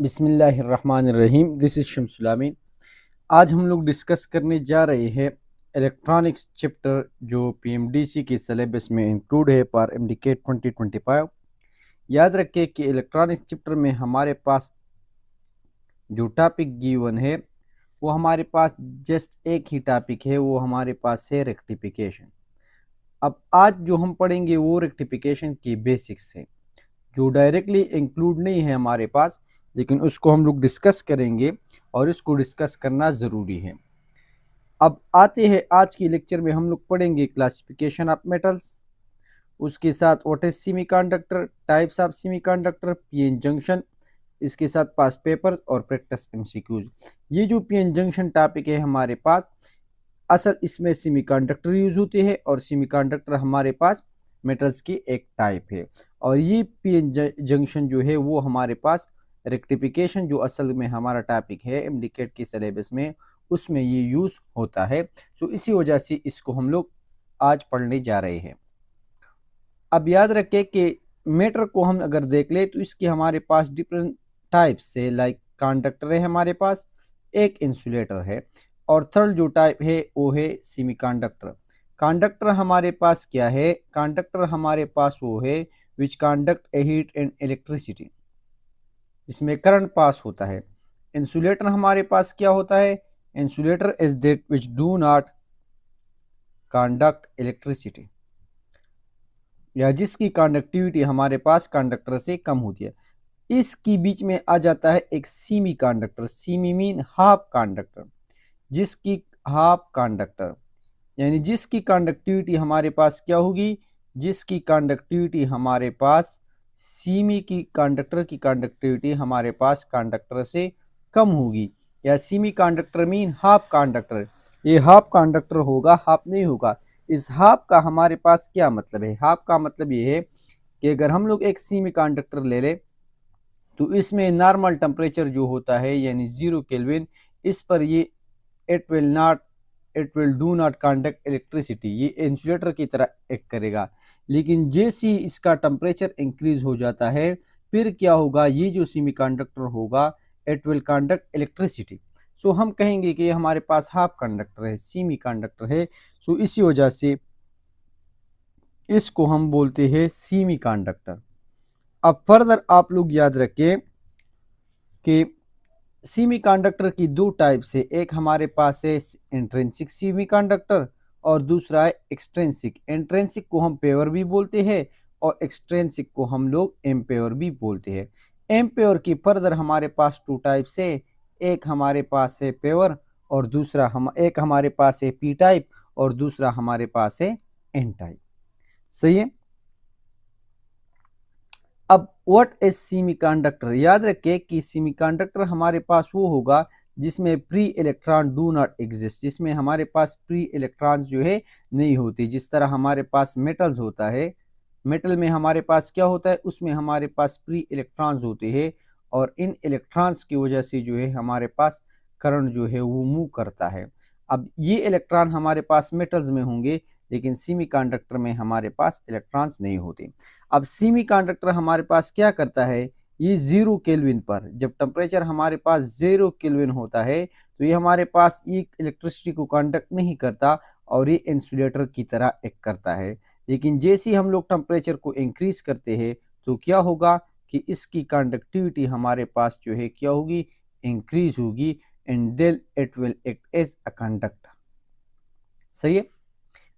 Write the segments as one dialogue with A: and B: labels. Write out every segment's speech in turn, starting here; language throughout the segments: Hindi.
A: बिस्मिल्लाहिर्रहमानिर्रहीम। This is Shamsul. आज हम लोग डिस्कस करने जा रहे हैं इलेक्ट्रॉनिक्स चैप्टर जो पीएमडीसी के सिलेबस में इंक्लूड है पर एमडीके 2025। याद रखें कि इलेक्ट्रॉनिक्स चैप्टर में हमारे पास जो टॉपिक गिवन है वो हमारे पास जस्ट एक ही टॉपिक है, वो हमारे पास है रेक्टिफिकेशन। अब आज जो हम पढ़ेंगे वो रेक्टिफिकेशन की बेसिक्स है जो डायरेक्टली इंक्लूड नहीं है हमारे पास, लेकिन उसको हम लोग डिस्कस करेंगे और इसको डिस्कस करना ज़रूरी है। अब आते हैं आज की लेक्चर में हम लोग पढ़ेंगे क्लासिफिकेशन ऑफ मेटल्स, उसके साथ what is semiconductor, types of semiconductor, PN junction, इसके साथ पास पेपर्स और प्रैक्टिस एमसीक्यूज। ये जो पीएन जंक्शन टॉपिक है हमारे पास, असल इसमें सेमीकंडक्टर यूज होते हैं और सेमीकंडक्टर हमारे पास मेटल्स की एक टाइप है। और ये पीएन जंक्शन जो है वो हमारे पास रेक्टिफिकेशन जो असल में हमारा टॉपिक है एमडीकेट के सिलेबस में, उसमें ये यूज होता है। तो इसी वजह से इसको हम लोग आज पढ़ने जा रहे हैं। अब याद रखें कि मेटर को हम अगर देख ले तो इसके हमारे पास डिफरेंट टाइप्स से, लाइक कंडक्टर है हमारे पास, एक इंसुलेटर है, और थर्ड जो टाइप है वो है सेमीकंडक्टर। कंडक्टर हमारे पास क्या है? कंडक्टर हमारे पास वो है विच conduct a heat and electricity, इसमें करंट पास होता है। इंसुलेटर हमारे पास क्या होता है? Insulator is that which do not conduct electricity, या जिसकी कंडक्टिविटी हमारे पास कंडक्टर से कम होती है। इसकी बीच में आ जाता है एक semi conductor. Semi mean half conductor, जिसकी हाफ कंडक्टर यानी जिसकी कंडक्टिविटी हमारे पास क्या होगी? जिसकी कंडक्टिविटी हमारे पास सीमी की कंडक्टर की कंडक्टिविटी हमारे पास कंडक्टर से कम होगी, या semi conductor mean half conductor. ये हाफ कंडक्टर होगा, हाफ नहीं होगा। इस हाफ का हमारे पास क्या मतलब है? हाफ का मतलब ये है कि अगर हम लोग एक सेमी कंडक्टर ले ले तो इसमें नॉर्मल टेम्परेचर जो होता है यानी 0 केल्विन, इस पर ये it will do not conduct electricity, ये इंसुलेटर की तरह एक्ट करेगा। लेकिन जैसे ही इसका टेम्परेचर इंक्रीज हो जाता है फिर क्या होगा? ये जो सेमी कंडक्टर होगा इट विल कंडक्ट इलेक्ट्रिसिटी। सो हम कहेंगे कि हमारे पास हाफ कंडक्टर है, सेमी कंडक्टर है। सो इसी वजह से इसको हम बोलते हैं सेमी कंडक्टर। अब फर्दर आप लोग याद रखें कि सेमीकंडक्टर की दो टाइप्स है, एक हमारे पास है इंट्रिंसिक सेमीकंडक्टर और दूसरा है एक्सट्रिंसिक। इंट्रिंसिक को हम पेवर भी बोलते हैं और एक्सट्रिंसिक को हम लोग एम्पेयर भी बोलते हैं। एम्पेयर की फर्दर हमारे पास टू टाइप्स है, एक हमारे पास है पेवर और दूसरा एक हमारे पास है पी टाइप और दूसरा हमारे पास है एन टाइप। सही है। अब व्हाट इज सेमीकंडक्टर? याद रखें कि सेमीकंडक्टर हमारे पास वो होगा जिसमें pre electron do not exist, जिसमें हमारे पास प्री इलेक्ट्रॉन जो है नहीं होती। जिस तरह हमारे पास मेटल्स होता है, मेटल में हमारे पास क्या होता है? उसमें हमारे पास प्री इलेक्ट्रॉन्स होते हैं और इन इलेक्ट्रॉन्स की वजह से जो है हमारे पास करंट जो है वो मूव करता है। अब ये इलेक्ट्रॉन हमारे पास मेटल्स में होंगे लेकिन सेमीकंडक्टर में हमारे पास इलेक्ट्रॉन्स नहीं होते। अब सेमीकंडक्टर हमारे पास क्या करता है? ये 0 केल्विन पर जब टेम्परेचर हमारे पास 0 केल्विन होता है तो ये हमारे पास एक इलेक्ट्रिसिटी को कंडक्ट नहीं करता और ये इंसुलेटर की तरह एक्ट करता है। लेकिन जैसे ही हम लोग टेम्परेचर को इंक्रीज करते हैं तो क्या होगा कि इसकी कंडक्टिविटी हमारे पास जो है क्या होगी? इंक्रीज होगी and then it will act as a conductor. सही है।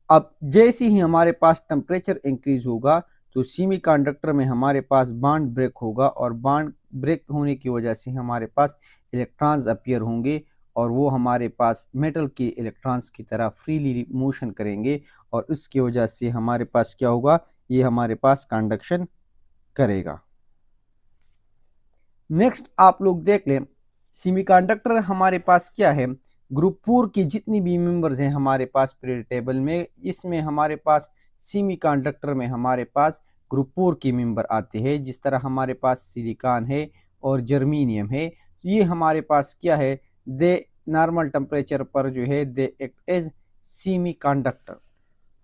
A: अब जैसे ही हमारे पास टेम्परेचर इंक्रीज होगा तो सेमीकंडक्टर में हमारे पास बॉन्ड ब्रेक होगा और बॉन्ड ब्रेक होने की वजह से हमारे पास इलेक्ट्रॉन्स अपीयर होंगे और वो हमारे पास मेटल के इलेक्ट्रॉन्स की तरह फ्रीली मोशन करेंगे और उसकी वजह से हमारे पास क्या होगा? ये हमारे पास कंडक्शन करेगा। नेक्स्ट आप लोग देख लें, सेमीकंडक्टर हमारे पास क्या है? ग्रुप 4 की जितनी भी मेंबर्स हैं हमारे पास पीरियड टेबल में, इसमें हमारे पास सेमीकंडक्टर में हमारे पास ग्रुप 4 की मेंबर आते हैं। जिस तरह हमारे पास सिलिकॉन है और जर्मेनियम है, ये हमारे पास क्या है? दे नॉर्मल टेम्परेचर पर जो है दे एक्ट एज सेमीकंडक्टर।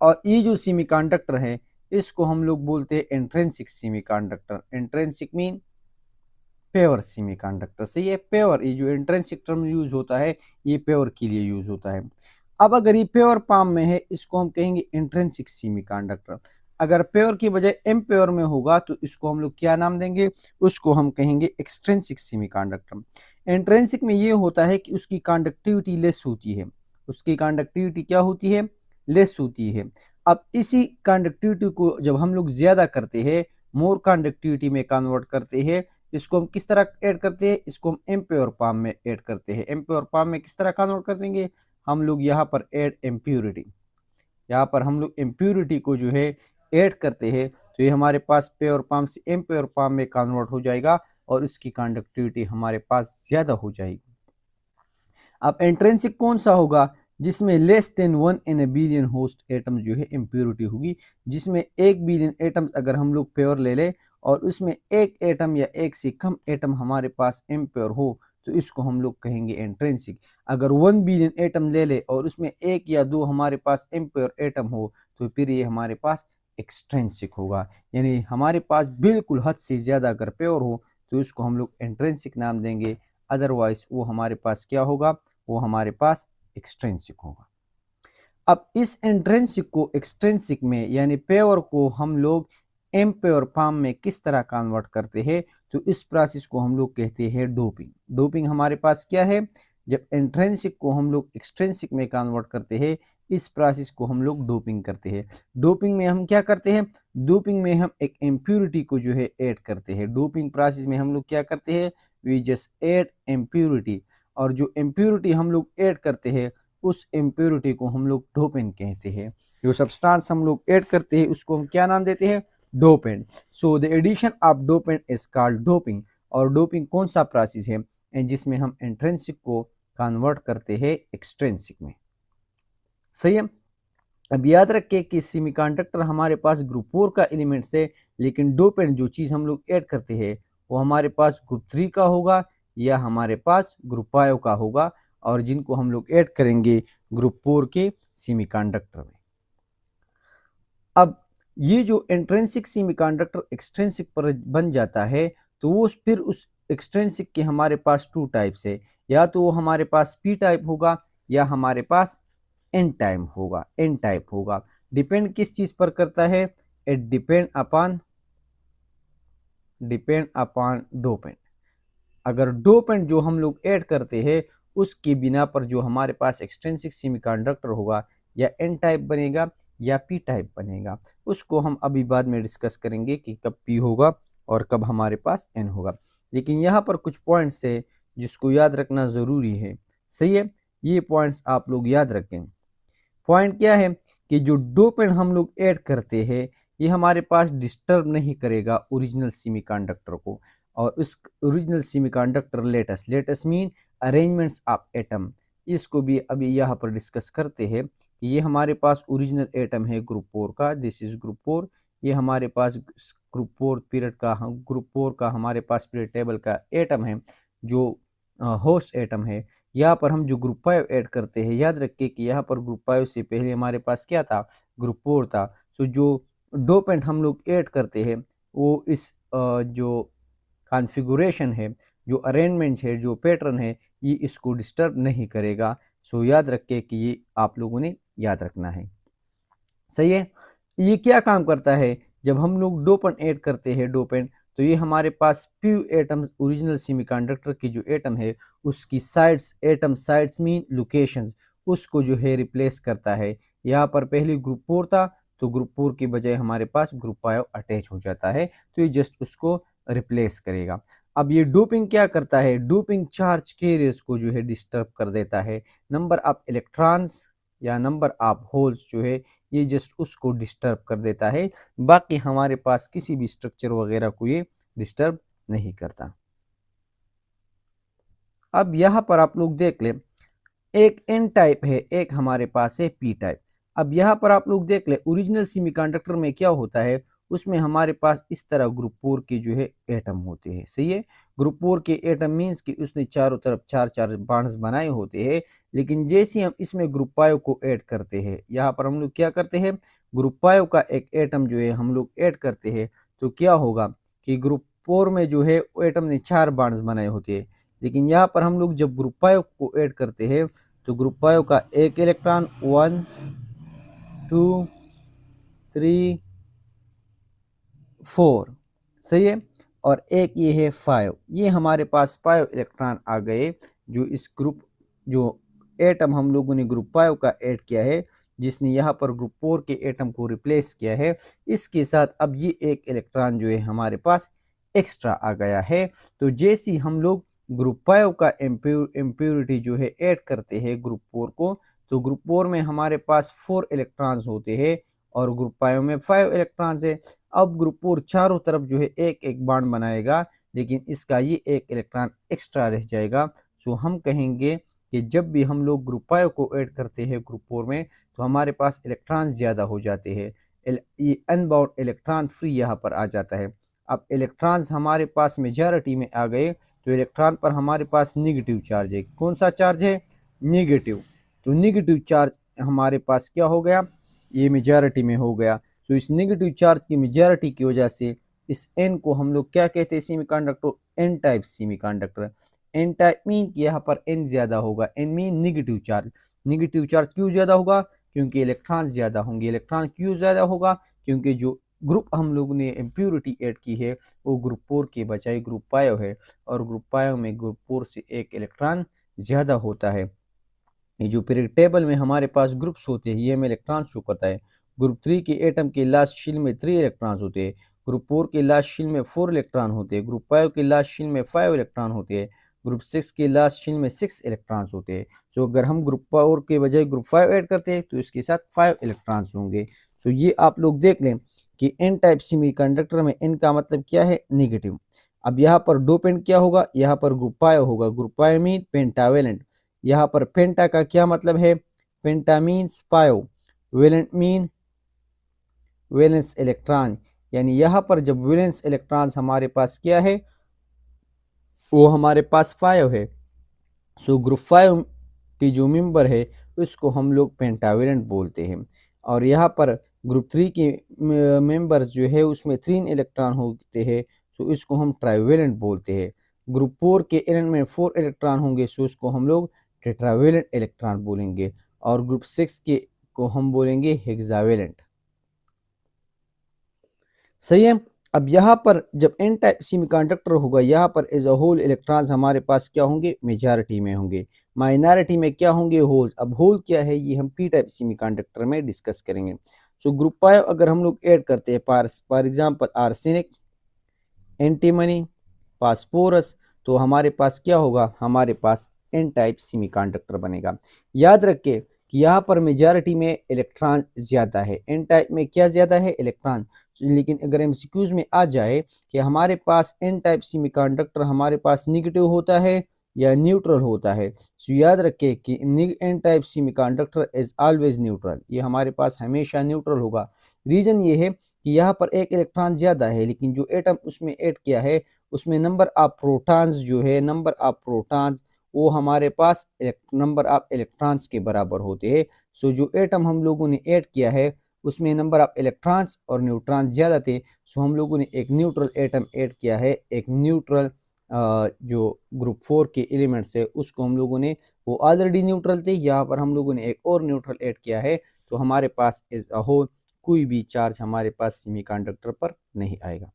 A: और ये जो सेमीकंडक्टर है इसको हम लोग बोलते हैं intrinsic semiconductor. Intrinsic mean pure semiconductor. सही है, प्योर, ये जो इंट्रिंसिक टर्म यूज होता है ये प्योर के लिए यूज होता है। अब अगर ये प्योर फॉर्म में है इसको हम कहेंगे इंट्रिंसिक सेमीकंडक्टर। अगर प्योर की बजाय इम्प्योर में होगा तो इसको हम लोग क्या नाम देंगे, उसको हम कहेंगे एक्सट्रिंसिक सेमीकंडक्टर। इंट्रिंसिक में ये होता है कि उसकी कंडक्टिविटी लेस होती है, उसकी कंडक्टिविटी क्या होती है, लेस होती है। अब इसी कंडक्टिविटी को जब हम लोग ज्यादा करते हैं, मोर कंडक्टिविटी में कन्वर्ट करते हैं, इसको हम किस तरह ऐड करते हैं, इसको हम एम्प्योर फॉर्म में ऐड करते हैं। एम्प्योर फॉर्म में किस तरह कन्वर्ट कर देंगे, हम लोग यहाँ पर ऐड इम्प्योरिटी, यहाँ पर हम लोग इम्प्योरिटी को जो है ऐड करते हैं तो ये हमारे पास प्योर फॉर्म से इम्प्योर फॉर्म में कन्वर्ट हो जाएगा और उसकी कंडक्टिविटी हमारे पास ज्यादा हो जाएगी। अब इंट्रिंसिक कौन सा होगा, जिसमें less than 1 in a billion host atom जो है इम्प्योरिटी होगी, जिसमें 1 बिलियन एटम अगर हम लोग प्योर ले ले और उसमें एक एटम या एक से कम एटम हमारे पास इम्प्योर हो तो इसको हम लोग कहेंगे इंट्रिंसिक। अगर 1 बिलियन एटम ले ले और उसमें एक या दो हमारे पास इम्प्योर एटम हो तो फिर ये हमारे पास एक्सट्रिंसिक होगा। यानी हमारे पास बिल्कुल हद से ज़्यादा अगर प्योर हो तो इसको हम लोग इंट्रिंसिक नाम देंगे, अदरवाइज वो हमारे पास क्या होगा, वो हमारे पास एक्सट्रिंसिक होगा। अब इस इंट्रिंसिक को एक्सट्रिंसिक में यानी प्योर को हम लोग इम्प्योर फॉर्म में किस तरह कन्वर्ट करते हैं, तो इस प्रोसेस को हम लोग कहते हैं डोपिंग। डोपिंग हमारे पास क्या है, जब इंट्रिंसिक को हम लोग एक्सट्रिंसिक में कन्वर्ट करते हैं इस प्रोसेस को हम लोग डोपिंग करते हैं। डोपिंग में हम क्या करते हैं, डोपिंग में हम एक इम्प्योरिटी को जो है ऐड करते हैं। डोपिंग प्रोसेस में हम लोग क्या करते हैं, वी जस्ट ऐड इम्प्योरिटी, और जो इम्प्योरिटी हम लोग ऐड करते हैं उस इम्प्योरिटी को हम लोग डोपेंट कहते हैं। जो सब्सटेंस हम लोग ऐड करते हैं उसको हम क्या नाम देते हैं, dopant. So the addition of dopant is called doping. और डोपिंग कौन सा प्रोसेस है जिसमें हम इंट्रिंसिक को कन्वर्ट करते हैं एक्सट्रिंसिक में। सही है। अब याद रखिए कि सेमीकंडक्टर हमारे पास ग्रुप 4 का एलिमेंट्स है, लेकिन डोपेंट जो चीज़ हम लोग ऐड करते हैं वो हमारे पास ग्रुप 3 का होगा या हमारे पास ग्रुप 5 का होगा, और जिनको हम लोग ऐड करेंगे ग्रुप 4 के सेमीकंडक्टर में। अब ये जो इंट्रिंसिक सेमीकंडक्टर एक्सट्रिंसिक पर बन जाता है तो वो फिर उस एक्सट्रिंसिक के हमारे पास 2 टाइप्स है, या तो वो हमारे पास पी टाइप होगा या हमारे पास एन टाइप होगा। एन टाइप होगा, डिपेंड किस चीज पर करता है, इट डिपेंड अपॉन डोपेंट। अगर डोपेंट जो हम लोग ऐड करते हैं उसकी बिना पर जो हमारे पास एक्सट्रिंसिक सेमीकंडक्टर होगा या एन टाइप बनेगा या पी टाइप बनेगा, उसको हम अभी बाद में डिस्कस करेंगे कि कब पी होगा और कब हमारे पास एन होगा। लेकिन यहाँ पर कुछ पॉइंट्स है जिसको याद रखना ज़रूरी है। सही है, ये पॉइंट्स आप लोग याद रखें। पॉइंट क्या है कि जो डोपेंट हम लोग ऐड करते हैं ये हमारे पास डिस्टर्ब नहीं करेगा ओरिजिनल सेमीकंडक्टर को, और उस original semiconductor latest mean arrangements of atom, इसको भी अभी यहाँ पर डिस्कस करते हैं कि ये हमारे पास ओरिजिनल एटम है ग्रुप 4 का, दिस इज ग्रुप 4। ये हमारे पास ग्रुप 4 पीरियड का, ग्रुप 4 का हमारे पास पीरियड टेबल का एटम है जो होस्ट एटम है। यहाँ पर हम जो ग्रुप 5 ऐड करते हैं, याद रखिए कि यहाँ पर ग्रुप 5 से पहले हमारे पास क्या था, ग्रुप 4 था। तो जो डोपेंट हम लोग ऐड करते हैं वो इस जो कॉन्फ़िगरेशन है, जो अरेंजमेंट है, जो पैटर्न है, ये इसको डिस्टर्ब नहीं करेगा। सो याद रखिए कि ये आप लोगों ने याद रखना है। सही है। ये क्या काम करता है, जब हम लोग डोपेंट ऐड करते हैं डोपेंट तो ये हमारे पास प्यू एटम्स ओरिजिनल सेमीकंडक्टर की जो एटम है उसकी sides, atom sides mean locations, उसको जो है रिप्लेस करता है। यहाँ पर पहले ग्रुप 4 था तो ग्रुप 4 की बजाय हमारे पास ग्रुप 5 अटैच हो जाता है, तो ये जस्ट उसको रिप्लेस करेगा। अब ये डोपिंग क्या करता है, डोपिंग चार्ज कैरियर्स को जो है डिस्टर्ब कर देता है। नंबर ऑफ इलेक्ट्रॉन्स या नंबर ऑफ होल्स जो है ये जस्ट उसको डिस्टर्ब कर देता है, बाकी हमारे पास किसी भी स्ट्रक्चर वगैरह को ये डिस्टर्ब नहीं करता। अब यहाँ पर आप लोग देख ले, एक एन टाइप है, एक हमारे पास है पी टाइप। अब यहाँ पर आप लोग देख ले ओरिजिनल सेमीकंडक्टर में क्या होता है, उसमें हमारे पास इस तरह ग्रुप 4 के जो है एटम होते हैं। सही है, ग्रुप 4 के एटम मीन्स कि उसने चारों तरफ 4 बॉन्ड्स बनाए होते हैं। लेकिन जैसे हम इसमें ग्रुप 5 को ऐड करते हैं, यहाँ पर हम लोग क्या करते हैं, ग्रुप 5 का एक एटम जो है हम लोग ऐड करते हैं, तो क्या होगा कि ग्रुप फोर में जो है एटम ने 4 बॉन्ड्स बनाए होते हैं, लेकिन यहाँ पर हम लोग जब ग्रुप 5 को ऐड करते हैं तो ग्रुप 5 का एक इलेक्ट्रॉन 1 2 3 4 सही है, और एक ये है 5। ये हमारे पास 5 इलेक्ट्रॉन आ गए जो इस ग्रुप जो एटम हम लोगों ने ग्रुप 5 का ऐड किया है, जिसने यहाँ पर ग्रुप 4 के एटम को रिप्लेस किया है, इसके साथ अब ये एक इलेक्ट्रॉन जो है हमारे पास एक्स्ट्रा आ गया है। तो जैसे हम लोग ग्रुप 5 का इम्प्योरिटी जो है ऐड करते हैं ग्रुप 4 को, तो ग्रुप 4 में हमारे पास 4 इलेक्ट्रॉन्स होते हैं और ग्रुप 5 में 5 इलेक्ट्रॉन्स है। अब ग्रुप 4 चारों तरफ जो है एक एक बॉन्ड बनाएगा, लेकिन इसका ये एक इलेक्ट्रॉन एक्स्ट्रा रह जाएगा। तो हम कहेंगे कि जब भी हम लोग ग्रुप 5 को ऐड करते हैं ग्रुप 4 में, तो हमारे पास इलेक्ट्रॉन ज़्यादा हो जाते हैं, ये अनबाउंड इलेक्ट्रॉन फ्री यहाँ पर आ जाता है। अब इलेक्ट्रॉन्स हमारे पास मेजॉरिटी में आ गए, तो इलेक्ट्रॉन पर हमारे पास निगेटिव चार्ज है। कौन सा चार्ज है? निगेटिव। तो निगेटिव चार्ज हमारे पास क्या हो गया? ये मेजॉरिटी में हो गया। तो इस नेगेटिव चार्ज की मेजॉरिटी की वजह से इस एन को हम लोग क्या कहते हैं? Semiconductor, n type semiconductor. N type mean कि यहाँ पर एन ज्यादा होगा, n mean negative charge. Negative charge क्यों ज्यादा होगा? क्योंकि इलेक्ट्रॉन ज्यादा होंगे। इलेक्ट्रॉन क्यों ज्यादा होगा? क्योंकि जो ग्रुप हम लोग ने इम्प्योरिटी ऐड की है वो ग्रुप 4 के बजाय ग्रुप 5 है, और ग्रुप 5 में ग्रुप 4 से एक इलेक्ट्रॉन ज्यादा होता है। ये जो पीरियड टेबल में हमारे पास ग्रुप्स होते हैं ये हमें इलेक्ट्रॉन शो करता है। ग्रुप 3 के एटम के लास्ट शेल में 3 इलेक्ट्रॉन्स होते हैं, ग्रुप 4 के लास्ट शेल में 4 इलेक्ट्रॉन होते हैं, ग्रुप 5 के लास्ट शेल में 5 इलेक्ट्रॉन होते हैं, ग्रुप 6 के लास्ट शेल में 6 इलेक्ट्रॉन्स होते हैं। तो अगर हम ग्रुप 4 के बजाय ग्रुप 5 ऐड करते हैं तो इसके साथ 5 इलेक्ट्रॉन्स होंगे। तो ये आप लोग देख लें कि एन टाइप सेमीकंडक्टर में एन का मतलब क्या है? नेगेटिव। अब यहाँ पर डोपेंट क्या होगा? यहाँ पर ग्रुप 5 होगा। Group 5 mean pentavalent. यहाँ पर पेंटा का क्या मतलब है? Penta means 5, valent mean valence electron, यानी यहाँ पर जब वैलेंस इलेक्ट्रॉन्स हमारे पास क्या है? वो हमारे पास 5 है। सो ग्रुप 5 की जो मेंबर है उसको हम लोग पेंटावेलेंट बोलते हैं। और यहाँ पर ग्रुप 3 के मेंबर्स जो है उसमें 3 इलेक्ट्रॉन होते हैं, तो इसको हम ट्राइवेलेंट बोलते हैं। ग्रुप 4 के एलिमेंट में 4 इलेक्ट्रॉन होंगे, सो उसको हम लोग टेट्रावेलेंट इलेक्ट्रॉन बोलेंगे। और ग्रुप 6 के को हम बोलेंगे हेक्सावेलेंट। सही है। अब यहाँ पर जब एन टाइप सेमीकंडक्टर होगा, यहाँ पर एज अ होल इलेक्ट्रॉन्स हमारे पास क्या होंगे? मेजॉरिटी में होंगे। माइनॉरिटी में क्या होंगे? होल। अब होल क्या है ये हम पी टाइप सेमीकंडक्टर में डिस्कस करेंगे। सो ग्रुप 5 अगर हम लोग ऐड करते हैं, for example arsenic, antimony, phosphorus, तो हमारे पास क्या होगा? हमारे पास एन टाइप सेमीकंडक्टर बनेगा। याद रखिए कि यहाँ पर मेजॉरिटी में इलेक्ट्रॉन ज्यादा है, एन टाइप में क्या ज्यादा है? इलेक्ट्रॉन। लेकिन अगर एमसीक्यूज में आ जाए कि हमारे पास एन टाइप सेमीकंडक्टर हमारे पास नेगेटिव होता है या न्यूट्रल होता है, तो याद रखिए कि n type semiconductor is always neutral, ये हमारे पास हमेशा न्यूट्रल होगा। रीजन ये है कि यहाँ पर एक इलेक्ट्रॉन ज्यादा है, लेकिन जो एटम उसमें ऐड किया है उसमें नंबर ऑफ प्रोटॉन्स जो है, नंबर ऑफ प्रोटॉन्स वो हमारे पास नंबर ऑफ इलेक्ट्रॉन्स के बराबर होते हैं। सो जो एटम हम लोगों ने ऐड किया है उसमें नंबर ऑफ इलेक्ट्रॉन्स और न्यूट्रॉन ज़्यादा थे, सो हम लोगों ने एक न्यूट्रल एटम ऐड किया है। एक न्यूट्रल जो ग्रुप 4 के एलिमेंट्स है उसको हम लोगों ने, वो ऑलरेडी न्यूट्रल थे, यहाँ पर हम लोगों ने एक और न्यूट्रल ऐड किया है, तो हमारे पास एज अ होल कोई भी चार्ज हमारे पास सेमीकंडक्टर पर नहीं आएगा।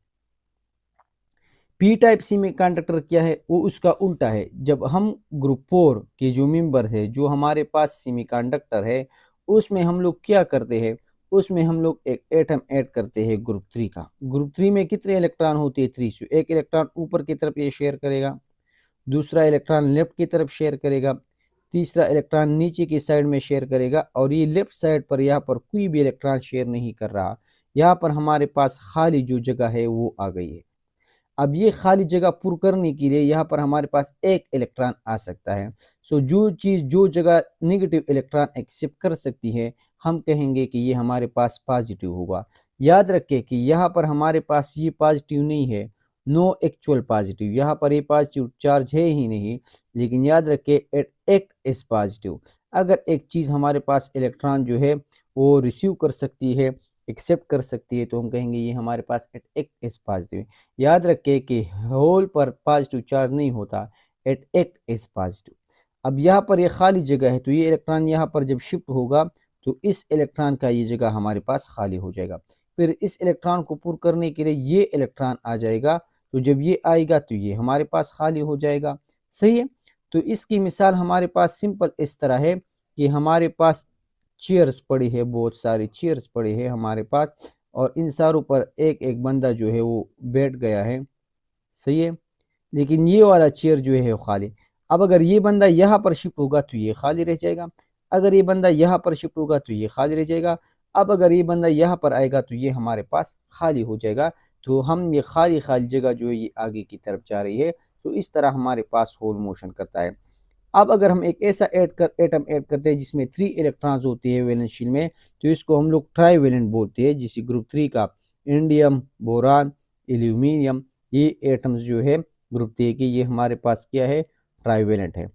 A: पी टाइप सेमीकंडक्टर क्या है? वो उसका उल्टा है। जब हम ग्रुप 4 के जो मेंबर है, जो हमारे पास सेमीकंडक्टर है, उसमें हम लोग क्या करते हैं? उसमें हम लोग एक एटम ऐड करते हैं ग्रुप 3 का। ग्रुप 3 में कितने इलेक्ट्रॉन होते हैं? 3। एक इलेक्ट्रॉन ऊपर की तरफ ये शेयर करेगा, दूसरा इलेक्ट्रॉन लेफ्ट की तरफ शेयर करेगा, तीसरा इलेक्ट्रॉन नीचे की साइड में शेयर करेगा, और ये लेफ्ट साइड पर यहाँ पर कोई भी इलेक्ट्रॉन शेयर नहीं कर रहा। यहाँ पर हमारे पास खाली जो जगह है वो आ गई है। अब ये खाली जगह पूर्ण करने के लिए यहाँ पर हमारे पास एक इलेक्ट्रॉन आ सकता है। सो जो चीज़, जो जगह नेगेटिव इलेक्ट्रॉन एक्सेप्ट कर सकती है, हम कहेंगे कि ये हमारे पास पॉजिटिव होगा। याद रखें कि यहाँ पर हमारे पास ये पॉजिटिव नहीं है, नो एक्चुअल पॉजिटिव, यहाँ पर ये पॉजिटिव चार्ज है ही नहीं, लेकिन याद रखें इट एक्ट इज पॉजिटिव। अगर एक चीज़ हमारे पास इलेक्ट्रॉन जो है वो रिसीव कर सकती है एक्सेप्ट कर सकती है, तो हम कहेंगे ये हमारे पास एट एक्ट एज पॉजिटिव। याद रखें कि होल पर पॉजिटिव चार्ज नहीं होता, एट एक्ट एज पॉजिटिव। अब यहाँ पर ये खाली जगह है, तो ये इलेक्ट्रॉन यहाँ पर जब शिफ्ट होगा तो इस इलेक्ट्रॉन का ये जगह हमारे पास खाली हो जाएगा। फिर इस इलेक्ट्रॉन को पूरा करने के लिए ये इलेक्ट्रॉन आ जाएगा, तो जब ये आएगा तो ये हमारे पास खाली हो जाएगा। सही है। तो इसकी मिसाल हमारे पास सिंपल इस तरह है कि हमारे पास चेयर्स पड़ी है, बहुत सारी चेयर्स पड़ी है हमारे पास, और इन सारों पर एक एक बंदा जो है वो बैठ गया है। सही है। लेकिन ये वाला चेयर जो है वो खाली। अब अगर ये बंदा यहाँ पर शिफ्ट होगा तो ये खाली रह जाएगा, अगर ये बंदा यहाँ पर शिफ्ट होगा तो ये खाली रह जाएगा, अब अगर ये बंदा यहाँ पर आएगा तो ये हमारे पास खाली हो जाएगा। तो हम ये खाली खाली जगह जो है ये आगे की तरफ जा रही है, तो इस तरह हमारे पास होल मोशन करता है। अब अगर हम एक ऐसा एटम ऐड करते हैं जिसमें 3 इलेक्ट्रॉन्स होती है वैलेंस में, तो इसको हम लोग ट्राईवेलेंट बोलते हैं। जिसे ग्रुप 3 का इंडियम, बोरान, एल्यूमिनियम, ये एटम्स जो है ग्रुप 3 के, ये हमारे पास क्या है, ट्राईवेलेंट है।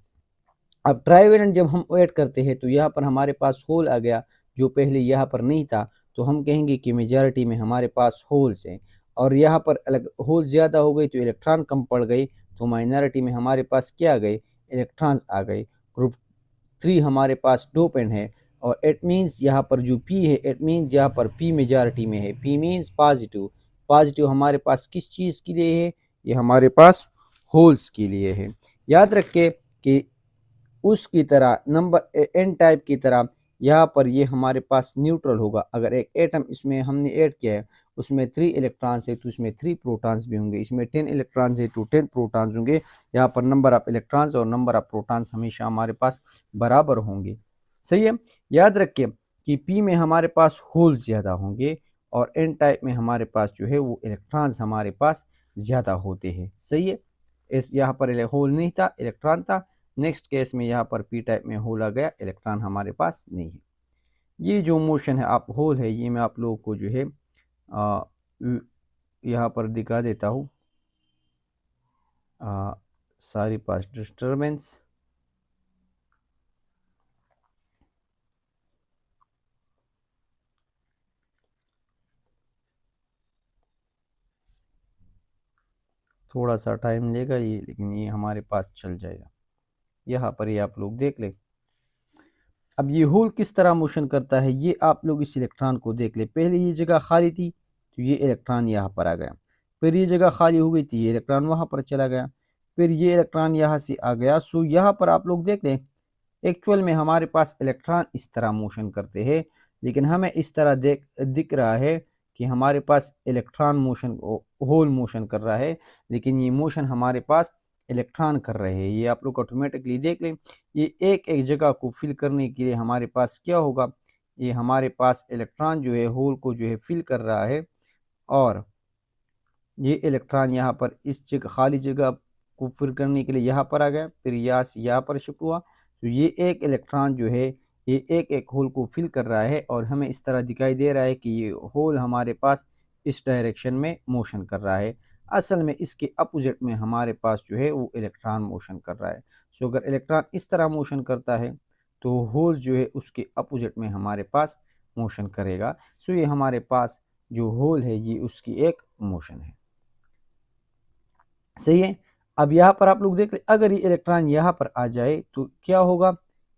A: अब ट्राईवेलेंट जब हम ऐड करते हैं तो यहाँ पर हमारे पास होल आ गया, जो पहले यहाँ पर नहीं था। तो हम कहेंगे कि मेजॉरिटी में हमारे पास होल्स हैं, और यहाँ पर अलग होल ज़्यादा हो गई तो इलेक्ट्रॉन कम पड़ गई, तो माइनॉरिटी में हमारे पास क्या आ गए, इलेक्ट्रॉन्स आ गए। ग्रुप 3 हमारे पास डोपेंट है, और इट मीन्स यहाँ पर जो पी है, इट मीन्स यहाँ पर पी मेजॉरिटी में है। P means positive. पॉजिटिव हमारे पास किस चीज़ के लिए है, ये हमारे पास होल्स के लिए है। याद रखें कि उसकी तरह नंबर एन टाइप की तरह यहाँ पर ये हमारे पास न्यूट्रल होगा। अगर एक एटम इसमें हमने ऐड किया है, उसमें 3 इलेक्ट्रॉन्स है तो इसमें 3 प्रोटॉन्स भी होंगे, इसमें 10 इलेक्ट्रॉन्स है तो 10 प्रोटॉन्स होंगे। यहाँ पर नंबर ऑफ इलेक्ट्रॉन्स और नंबर ऑफ प्रोटॉन्स हमेशा हमारे पास बराबर होंगे। सही है। याद रखिए कि पी में हमारे पास होल्स ज़्यादा होंगे, और एन टाइप में हमारे पास जो है वो इलेक्ट्रॉन्स हमारे पास ज़्यादा होते हैं। सही है। इस यहाँ पर होल नहीं था, इलेक्ट्रॉन था। नेक्स्ट केस में यहाँ पर पी टाइप में होल आ गया, इलेक्ट्रॉन हमारे पास नहीं है। ये जो मोशन है आप होल है, ये मैं आप लोगों को जो है यहाँ पर दिखा देता हूँ। सारी पास डिस्टर्बेंस, थोड़ा सा टाइम लेगा ये, लेकिन ये हमारे पास चल जाएगा। यहाँ पर ये आप लोग देख ले। अब ये होल किस तरह मोशन करता है, ये आप लोग इस इलेक्ट्रॉन को देख ले। पहले ये जगह खाली थी तो ये इलेक्ट्रॉन यहाँ पर आ गया, फिर ये जगह खाली हो गई थी, ये इलेक्ट्रॉन वहाँ पर चला गया, फिर ये इलेक्ट्रॉन यहाँ से आ गया। सो यहाँ पर आप लोग देख लें, एक्चुअल में हमारे पास इलेक्ट्रॉन इस तरह मोशन करते हैं, लेकिन हमें इस तरह दिख रहा है कि हमारे पास इलेक्ट्रॉन मोशन, होल मोशन कर रहा है, लेकिन ये मोशन हमारे पास इलेक्ट्रॉन कर रहे हैं। ये आप लोग ऑटोमेटिकली देख लें। ये एक एक जगह को फिल करने के लिए हमारे पास क्या होगा, ये हमारे पास इलेक्ट्रॉन जो है होल को जो है फिल कर रहा है, और ये इलेक्ट्रॉन यहाँ पर इस जगह खाली जगह को फिल करने के लिए यहाँ पर आ गया, फिर यहाँ से यहाँ पर शिफ्ट हुआ। तो ये एक इलेक्ट्रॉन जो है ये एक एक होल को फिल कर रहा है, और हमें इस तरह दिखाई दे रहा है कि ये होल हमारे पास इस डायरेक्शन में मोशन कर रहा है। असल में इसके अपोजिट में हमारे पास जो है वो इलेक्ट्रॉन मोशन कर रहा है। सो अगर इलेक्ट्रॉन इस तरह मोशन करता है तो होल जो है उसके अपोजिट में हमारे पास मोशन करेगा। सो ये हमारे पास जो होल है ये उसकी एक मोशन है। सही है। अब यहाँ पर आप लोग देख ले, अगर ये इलेक्ट्रॉन यहाँ पर आ जाए तो क्या होगा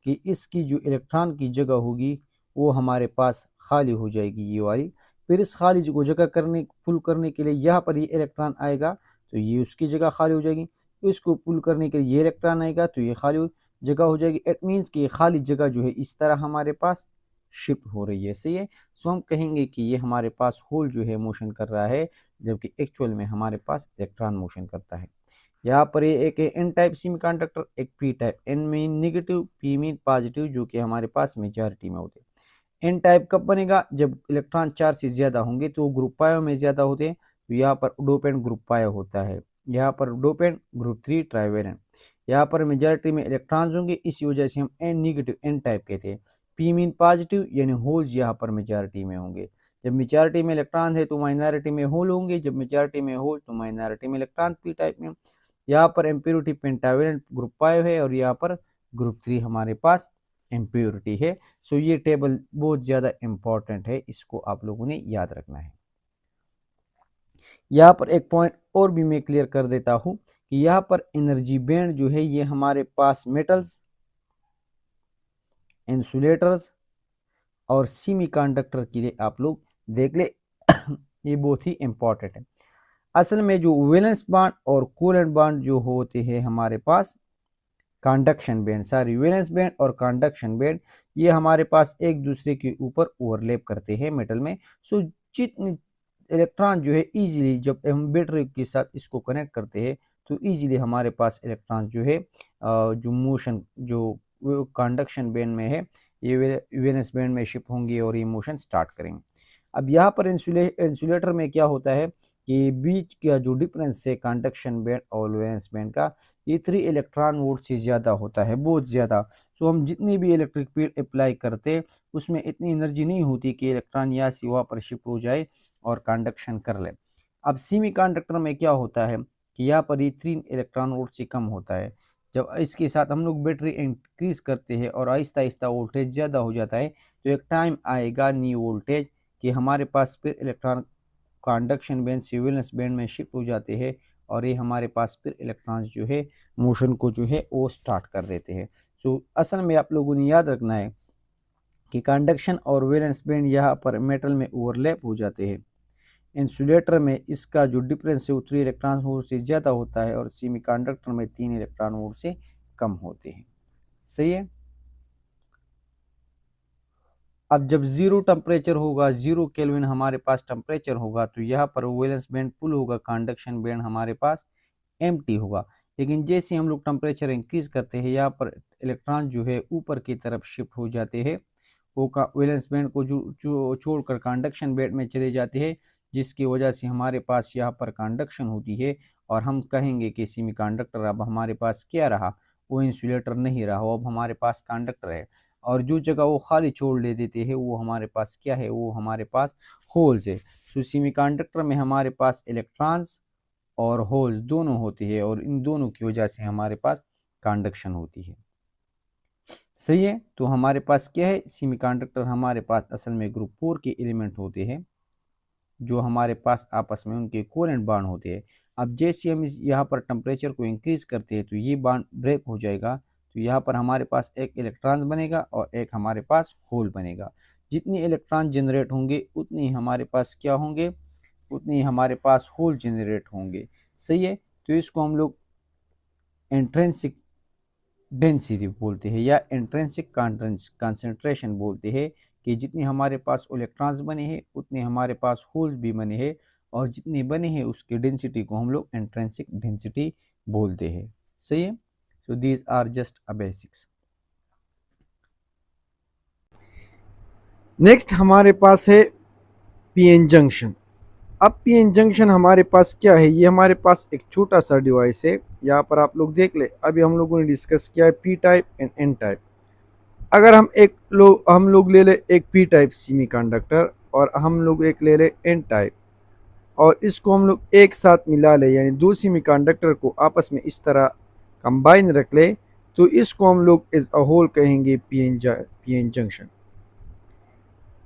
A: कि इसकी जो इलेक्ट्रॉन की जगह होगी वो हमारे पास खाली हो जाएगी, ये वाली। फिर इस खाली जगह फुल करने के लिए यहाँ पर ये इलेक्ट्रॉन आएगा तो ये उसकी जगह खाली हो जाएगी। इसको पुल करने के लिए ये इलेक्ट्रॉन आएगा तो ये खाली जगह हो जाएगी। इट मीन्स कि ये खाली जगह जो है इस तरह हमारे पास शिफ्ट हो रही है। सही है। सो हम कहेंगे कि ये हमारे पास होल जो है मोशन कर रहा है, जबकि एक्चुअल में हमारे पास इलेक्ट्रॉन मोशन करता है। यहाँ पर ये एक एन टाइप सेमीकंडक्टर, एक p type. N mean negative, p mean positive, जो कि हमारे पास मेजॉरिटी में होते हैं। एन टाइप कब बनेगा, जब इलेक्ट्रॉन 4 से ज़्यादा होंगे तो ग्रुप पायो में ज़्यादा होते हैं, तो यहाँ पर डोपेंट ग्रुप पायो होता है। यहाँ पर डोपेंट ग्रुप 3 ट्राईवेलेंट। यहाँ पर मेजॉरिटी में इलेक्ट्रॉन्स होंगे, इसी वजह से हम एन नेगेटिव एन टाइप कहते हैं। पी मीन पॉजिटिव, यानी होल्स यहाँ पर मेजॉरिटी में होंगे। जब मेजॉरिटी में इलेक्ट्रॉन है तो माइनॉरिटी में होल होंगे, जब मेजॉरिटी में होल तो माइनॉरिटी में इलेक्ट्रॉन। पी टाइप में यहाँ पर इम्प्योरिटी पेंटावेलेंट ग्रुप 5 है, और यहाँ पर ग्रुप 3 हमारे पास इम्प्योरिटी है। सो ये टेबल बहुत ज़्यादा इम्पॉर्टेंट है, इसको आप लोगों ने याद रखना है। यहाँ पर एक पॉइंट और भी मैं क्लियर कर देता हूँ कि यहाँ पर एनर्जी बैंड जो है ये हमारे पास मेटल्स, इंसुलेटर्स और सेमीकंडक्टर के लिए आप लोग देख ले ये बहुत ही इंपॉर्टेंट है। असल में जो वैलेंस बांड और कोवेलेंट बांड जो होते हैं हमारे पास, conduction band, sorry valence band और कंडक्शन बैंड, ये हमारे पास एक दूसरे के ऊपर ओवरलैप करते हैं मेटल में। सो जितने इलेक्ट्रॉन जो है इजीली जब हम बैटरी के साथ इसको कनेक्ट करते हैं तो इजीली हमारे पास इलेक्ट्रॉन जो है जो मोशन जो कंडक्शन बैंड में है ये वैलेंस बैंड में शिफ्ट होंगे और ये मोशन स्टार्ट करेंगे। अब यहाँ पर इंसुलेटर में क्या होता है कि बीच का जो डिफरेंस है कंडक्शन बैंड और वैलेंस बैंड का, ये 3 इलेक्ट्रॉन वोल्ट से ज़्यादा होता है, बहुत ज़्यादा। सो हम जितनी भी इलेक्ट्रिक फील्ड अप्लाई करते हैं उसमें इतनी एनर्जी नहीं होती कि इलेक्ट्रॉन यहाँ से वहाँ पर शिफ्ट हो जाए और कंडक्शन कर ले। अब सेमीकंडक्टर में क्या होता है कि यहाँ पर ये 3 इलेक्ट्रॉन वोल्ट से कम होता है। जब इसके साथ हम लोग बैटरी इंक्रीज करते हैं और आहिस्ता आहिस्ता वोल्टेज ज़्यादा हो जाता है तो एक टाइम आएगा न्यू वोल्टेज कि हमारे पास फिर इलेक्ट्रॉन कंडक्शन बैंड से वैलेंस बैंड में शिफ्ट हो जाते हैं और ये हमारे पास फिर इलेक्ट्रॉन्स जो है मोशन को जो है वो स्टार्ट कर देते हैं। सो असल में आप लोगों ने याद रखना है कि कंडक्शन और वैलेंस बैंड यहाँ पर मेटल में ओवरलैप हो जाते हैं। इंसुलेटर में इसका जो डिफरेंस है वो 3 इलेक्ट्रॉन वोल्ट से ज़्यादा होता है और सेमीकंडक्टर में 3 इलेक्ट्रॉन वोल्ट से कम होते हैं। सही है। अब जब जीरो टेम्परेचर होगा, 0 केल्विन हमारे पास टेम्परेचर होगा तो यहाँ पर वैलेंस बैंड फुल होगा, कंडक्शन बैंड हमारे पास एम्प्टी होगा। लेकिन जैसे हम लोग टेम्परेचर इंक्रीज करते हैं यहाँ पर इलेक्ट्रॉन जो है ऊपर की तरफ शिफ्ट हो जाते हैं, वो वैलेंस बैंड को छोड़कर कंडक्शन बैंड में चले जाते हैं, जिसकी वजह से हमारे पास यहाँ पर कंडक्शन होती है और हम कहेंगे कि सेमीकंडक्टर अब हमारे पास क्या रहा, वो इंसुलेटर नहीं रहा, वो अब हमारे पास कंडक्टर है। और जो जगह वो खाली छोड़ ले देते हैं वो हमारे पास क्या है, वो हमारे पास होल्स है। सो सेमीकंडक्टर में हमारे पास इलेक्ट्रॉन्स और होल्स दोनों होती है और इन दोनों की वजह से हमारे पास कंडक्शन होती है। सही है। तो हमारे पास क्या है, सेमीकंडक्टर हमारे पास असल में ग्रुप 4 के एलिमेंट होते हैं जो हमारे पास आपस में उनके कोवेलेंट बॉन्ड होते हैं। अब जैसे हम यहाँ पर टेम्परेचर को इंक्रीज करते हैं तो ये बॉन्ड ब्रेक हो जाएगा, तो यहाँ पर हमारे पास एक इलेक्ट्रॉन बनेगा और एक हमारे पास होल बनेगा। जितनी इलेक्ट्रॉन जनरेट होंगे उतनी हमारे पास क्या होंगे, उतनी हमारे पास होल जनरेट होंगे। सही है। तो इसको हम लोग इंट्रिंसिक डेंसिटी बोलते हैं या इंट्रिंसिक कंसंट्रेशन बोलते हैं कि जितने हमारे पास इलेक्ट्रॉन्स बने हैं उतने हमारे पास होल्स भी बने हैं और जितने बने हैं उसकी डेंसिटी को हम लोग इंट्रिंसिक डेंसिटी बोलते हैं। सही है। So these are just a basics. Next हमारे पास है पीएन जंक्शन। अब पीएन जंक्शन हमारे पास क्या है, ये हमारे पास एक छोटा सा डिवाइस है। यहाँ पर आप लोग देख ले, अभी हम लोगों ने डिस्कस किया है p type and n type. अगर हम लोग ले ले एक पी टाइप सेमीकंडक्टर और हम लोग एक ले ले एन टाइप और इसको हम लोग एक साथ मिला ले, यानी दो सेमीकंडक्टर को आपस में इस तरह कंबाइन रख ले, तो इसको हम लोग एज अ होल कहेंगे पीएन जंक्शन।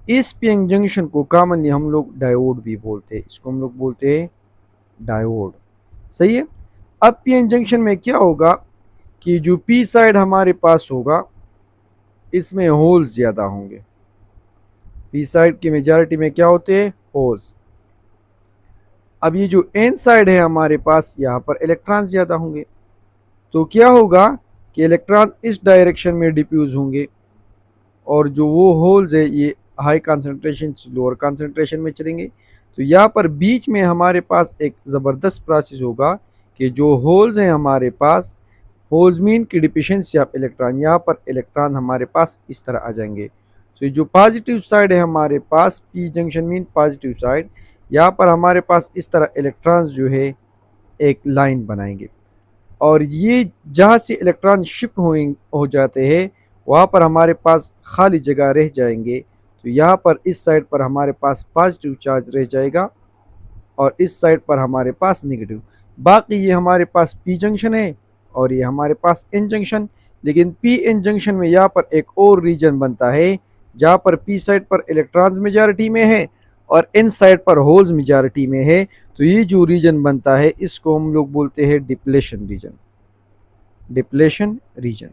A: इस पीएन जंक्शन को कॉमनली हम लोग डायोड भी बोलते हैं, इसको हम लोग बोलते हैं डायोड। सही है। अब पीएन जंक्शन में क्या होगा कि जो पी साइड हमारे पास होगा इसमें होल्स ज़्यादा होंगे। पी साइड की मेजॉरिटी में क्या होते हैं, होल्स। अब ये जो एन साइड है हमारे पास, यहाँ पर इलेक्ट्रॉन ज़्यादा होंगे, तो क्या होगा कि इलेक्ट्रॉन इस डायरेक्शन में डिफ्यूज होंगे और जो वो होल्स है ये हाई कंसंट्रेशन से लोअर कंसंट्रेशन में चलेंगे। तो यहाँ पर बीच में हमारे पास एक ज़बरदस्त प्रोसेस होगा कि जो होल्स हैं हमारे पास, होल्स मीन की डिफिशिएंसी ऑफ इलेक्ट्रॉन, यहाँ पर इलेक्ट्रॉन हमारे पास इस तरह आ जाएंगे। तो जो पॉजिटिव साइड है हमारे पास, P junction mean positive side, यहाँ पर हमारे पास इस तरह इलेक्ट्रॉन्स जो है एक लाइन बनाएंगे और ये जहाँ से इलेक्ट्रॉन शिफ्ट हो जाते हैं वहाँ पर हमारे पास खाली जगह रह जाएंगे। तो यहाँ पर इस साइड पर हमारे पास पॉजिटिव चार्ज रह जाएगा और इस साइड पर हमारे पास नेगेटिव। बाकी ये हमारे पास पी जंक्शन है और ये हमारे पास एन जंक्शन। लेकिन पी एन जंक्शन में यहाँ पर एक और रीजन बनता है जहाँ पर पी साइड पर इलेक्ट्रॉन्स मेजॉरिटी में है और एन साइड पर होल्स मेजॉरिटी में है। तो ये जो रीजन बनता है इसको हम लोग बोलते हैं डिप्लेशन रीजन, डिप्लेशन रीजन।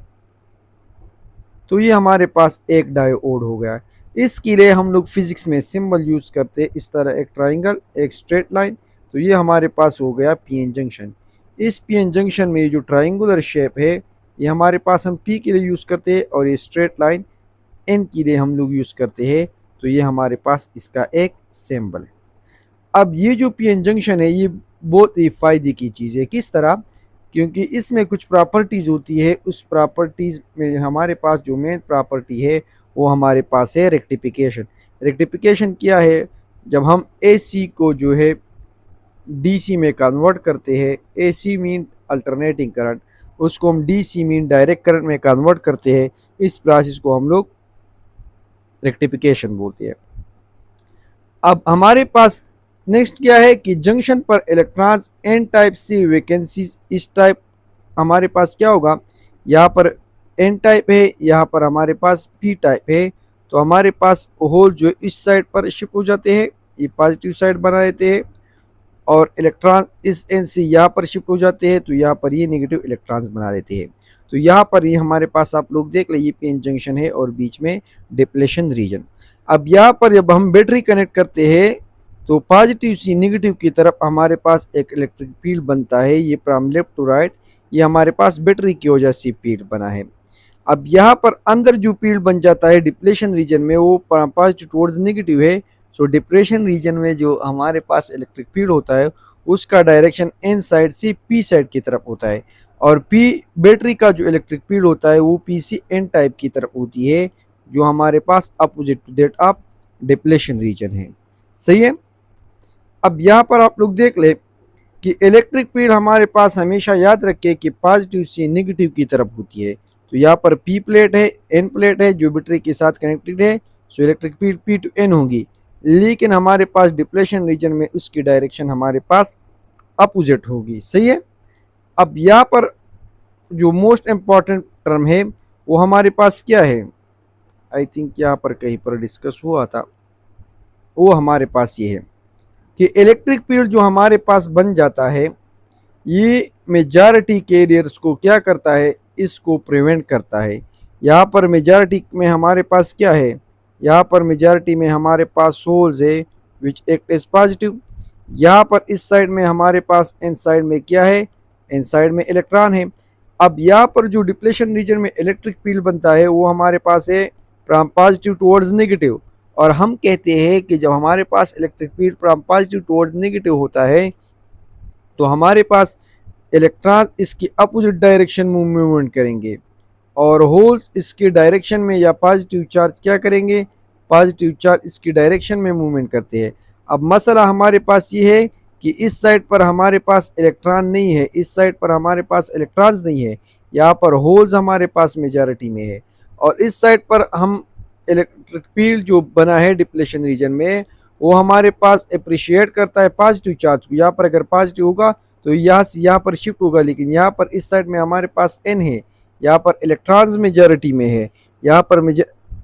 A: तो ये हमारे पास एक डायोड हो गया। इसके लिए हम लोग फिजिक्स में सिंबल यूज करते हैं इस तरह, एक ट्राइंगल, एक स्ट्रेट लाइन। तो ये हमारे पास हो गया पीएन जंक्शन। इस पीएन जंक्शन में ये जो ट्राइंगुलर शेप है ये हमारे पास हम पी के लिए यूज करते हैं और ये स्ट्रेट लाइन एन के लिए हम लोग यूज करते हैं। तो ये हमारे पास इसका एक सिंबल है। अब ये जो पीएन जंक्शन है ये बहुत ही फायदे की चीज़ है। किस तरह? क्योंकि इसमें कुछ प्रॉपर्टीज़ होती है, उस प्रॉपर्टीज़ में हमारे पास जो मेन प्रॉपर्टी है वो हमारे पास है रेक्टिफिकेशन। रेक्टिफिकेशन क्या है? जब हम एसी को जो है डीसी में कन्वर्ट करते हैं, एसी मीन अल्टरनेटिंग करंट, उसको हम डीसी मीन डायरेक्ट करंट में कन्वर्ट करते हैं। इस प्रोसेस को हम लोग रेक्टिफिकेशन बोलते हैं। अब हमारे पास नेक्स्ट क्या है कि जंक्शन पर इलेक्ट्रॉन्स एन टाइप से वैकेंसीज, इस टाइप हमारे पास क्या होगा, यहाँ पर एन टाइप है, यहाँ पर हमारे पास पी टाइप है। तो हमारे पास होल जो इस साइड पर शिफ्ट हो जाते हैं, ये पॉजिटिव साइड बना देते हैं और इलेक्ट्रॉन इस एन से यहाँ पर शिफ्ट हो जाते हैं, तो यहाँ पर ये नेगेटिव इलेक्ट्रॉन्स बना देते हैं। तो यहाँ पर ये हमारे पास आप लोग देख ले, ये पीएन जंक्शन है और बीच में डिप्लेशन रीजन। अब यहाँ पर जब हम बैटरी कनेक्ट करते हैं तो पॉजिटिव से नेगेटिव की तरफ हमारे पास एक इलेक्ट्रिक फील्ड बनता है, ये फ्रॉम लेफ्ट टू राइट, ये हमारे पास बैटरी की वजह से फील्ड बना है। अब यहाँ पर अंदर जो फील्ड बन जाता है डिप्लेशन रीजन में वो पॉजिटिव टुवर्ड्स नेगेटिव है। सो डिप्रेशन रीजन में जो हमारे पास इलेक्ट्रिक फील्ड होता है उसका डायरेक्शन एन साइड से पी साइड की तरफ होता है और पी बैटरी का जो इलेक्ट्रिक फील्ड होता है वो पी सी एन टाइप की तरफ होती है, जो हमारे पास opposite to that of depletion region है। सही है। अब यहाँ पर आप लोग देख ले कि इलेक्ट्रिक फील्ड हमारे पास हमेशा याद रखे कि पॉजिटिव से नेगेटिव की तरफ होती है। तो यहाँ पर पी प्लेट है, एन प्लेट है जो बैटरी के साथ कनेक्टेड है, so electric field p to n होगी। लेकिन हमारे पास डिप्लेशन रीजन में उसकी डायरेक्शन हमारे पास अपोजिट होगी। सही है। अब यहाँ पर जो मोस्ट इम्पॉर्टेंट टर्म है वो हमारे पास क्या है, आई थिंक यहाँ पर कहीं पर डिस्कस हुआ था, वो हमारे पास ये है कि इलेक्ट्रिक फील्ड जो हमारे पास बन जाता है ये मेजॉरिटी कैरियर्स को क्या करता है, इसको प्रिवेंट करता है। यहाँ पर मेजॉरिटी में हमारे पास क्या है, यहाँ पर मेजॉरिटी में हमारे पास होल्स है विच एक्ट एज पॉजिटिव। यहाँ पर इस साइड में हमारे पास इन साइड में क्या है, इन साइड में इलेक्ट्रॉन है। अब यहाँ पर जो डिप्लेशन रीजन में इलेक्ट्रिक फील्ड बनता है वो हमारे पास है फ्रॉम पॉजिटिव टुवर्ड्स नेगेटिव। और हम कहते हैं कि जब हमारे पास electric field from positive towards negative होता है तो हमारे पास इलेक्ट्रॉन इसकी अपोजिट डायरेक्शन में मूवमेंट करेंगे और होल्स इसके डायरेक्शन में या पॉजिटिव चार्ज क्या करेंगे, पॉजिटिव चार्ज इसकी डायरेक्शन में मूवमेंट करते हैं। अब मसला हमारे पास ये है कि इस साइड पर हमारे पास इलेक्ट्रॉन नहीं है, इस साइड पर हमारे पास इलेक्ट्रॉन्स नहीं है, यहाँ पर होल्स हमारे पास मेजॉरिटी में है और इस साइड पर हम इलेक्ट्रिक फील्ड जो बना है डिप्लेशन रीजन में वो हमारे पास अप्रिशिएट करता है पॉजिटिव चार्ज को। यहाँ पर अगर पॉजिटिव होगा तो यहाँ से यहाँ पर शिफ्ट होगा, लेकिन यहाँ पर इस साइड में हमारे पास एन है, यहाँ पर इलेक्ट्रॉन्स मेजॉरिटी में है, यहाँ पर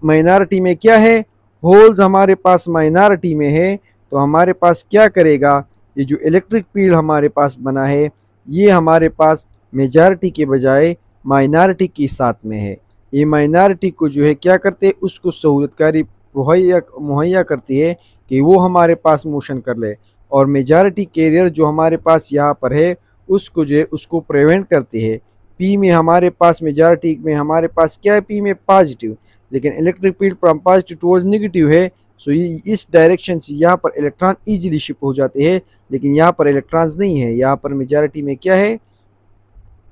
A: माइनॉरिटी में क्या है, होल्स हमारे पास माइनॉरिटी में है। तो हमारे पास क्या करेगा, ये जो इलेक्ट्रिक फील्ड हमारे पास बना है ये हमारे पास मेजॉरिटी के बजाय माइनॉरिटी के साथ में है। ये माइनॉरिटी को जो है क्या करते हैं, उसको सहूलतकारी मुहैया करती है कि वो हमारे पास मोशन कर ले और मेजॉरिटी कैरियर जो हमारे पास यहाँ पर है उसको जो है उसको प्रिवेंट करती है। पी में हमारे पास मेजॉरिटी में हमारे पास क्या है, पी में पॉजिटिव, लेकिन electric field from positive towards negative है। सो ये इस डायरेक्शन से यहाँ पर इलेक्ट्रॉन इजीली शिफ्ट हो जाते हैं, लेकिन यहाँ पर इलेक्ट्रॉन्स नहीं है, यहाँ पर मेजॉरिटी में क्या है,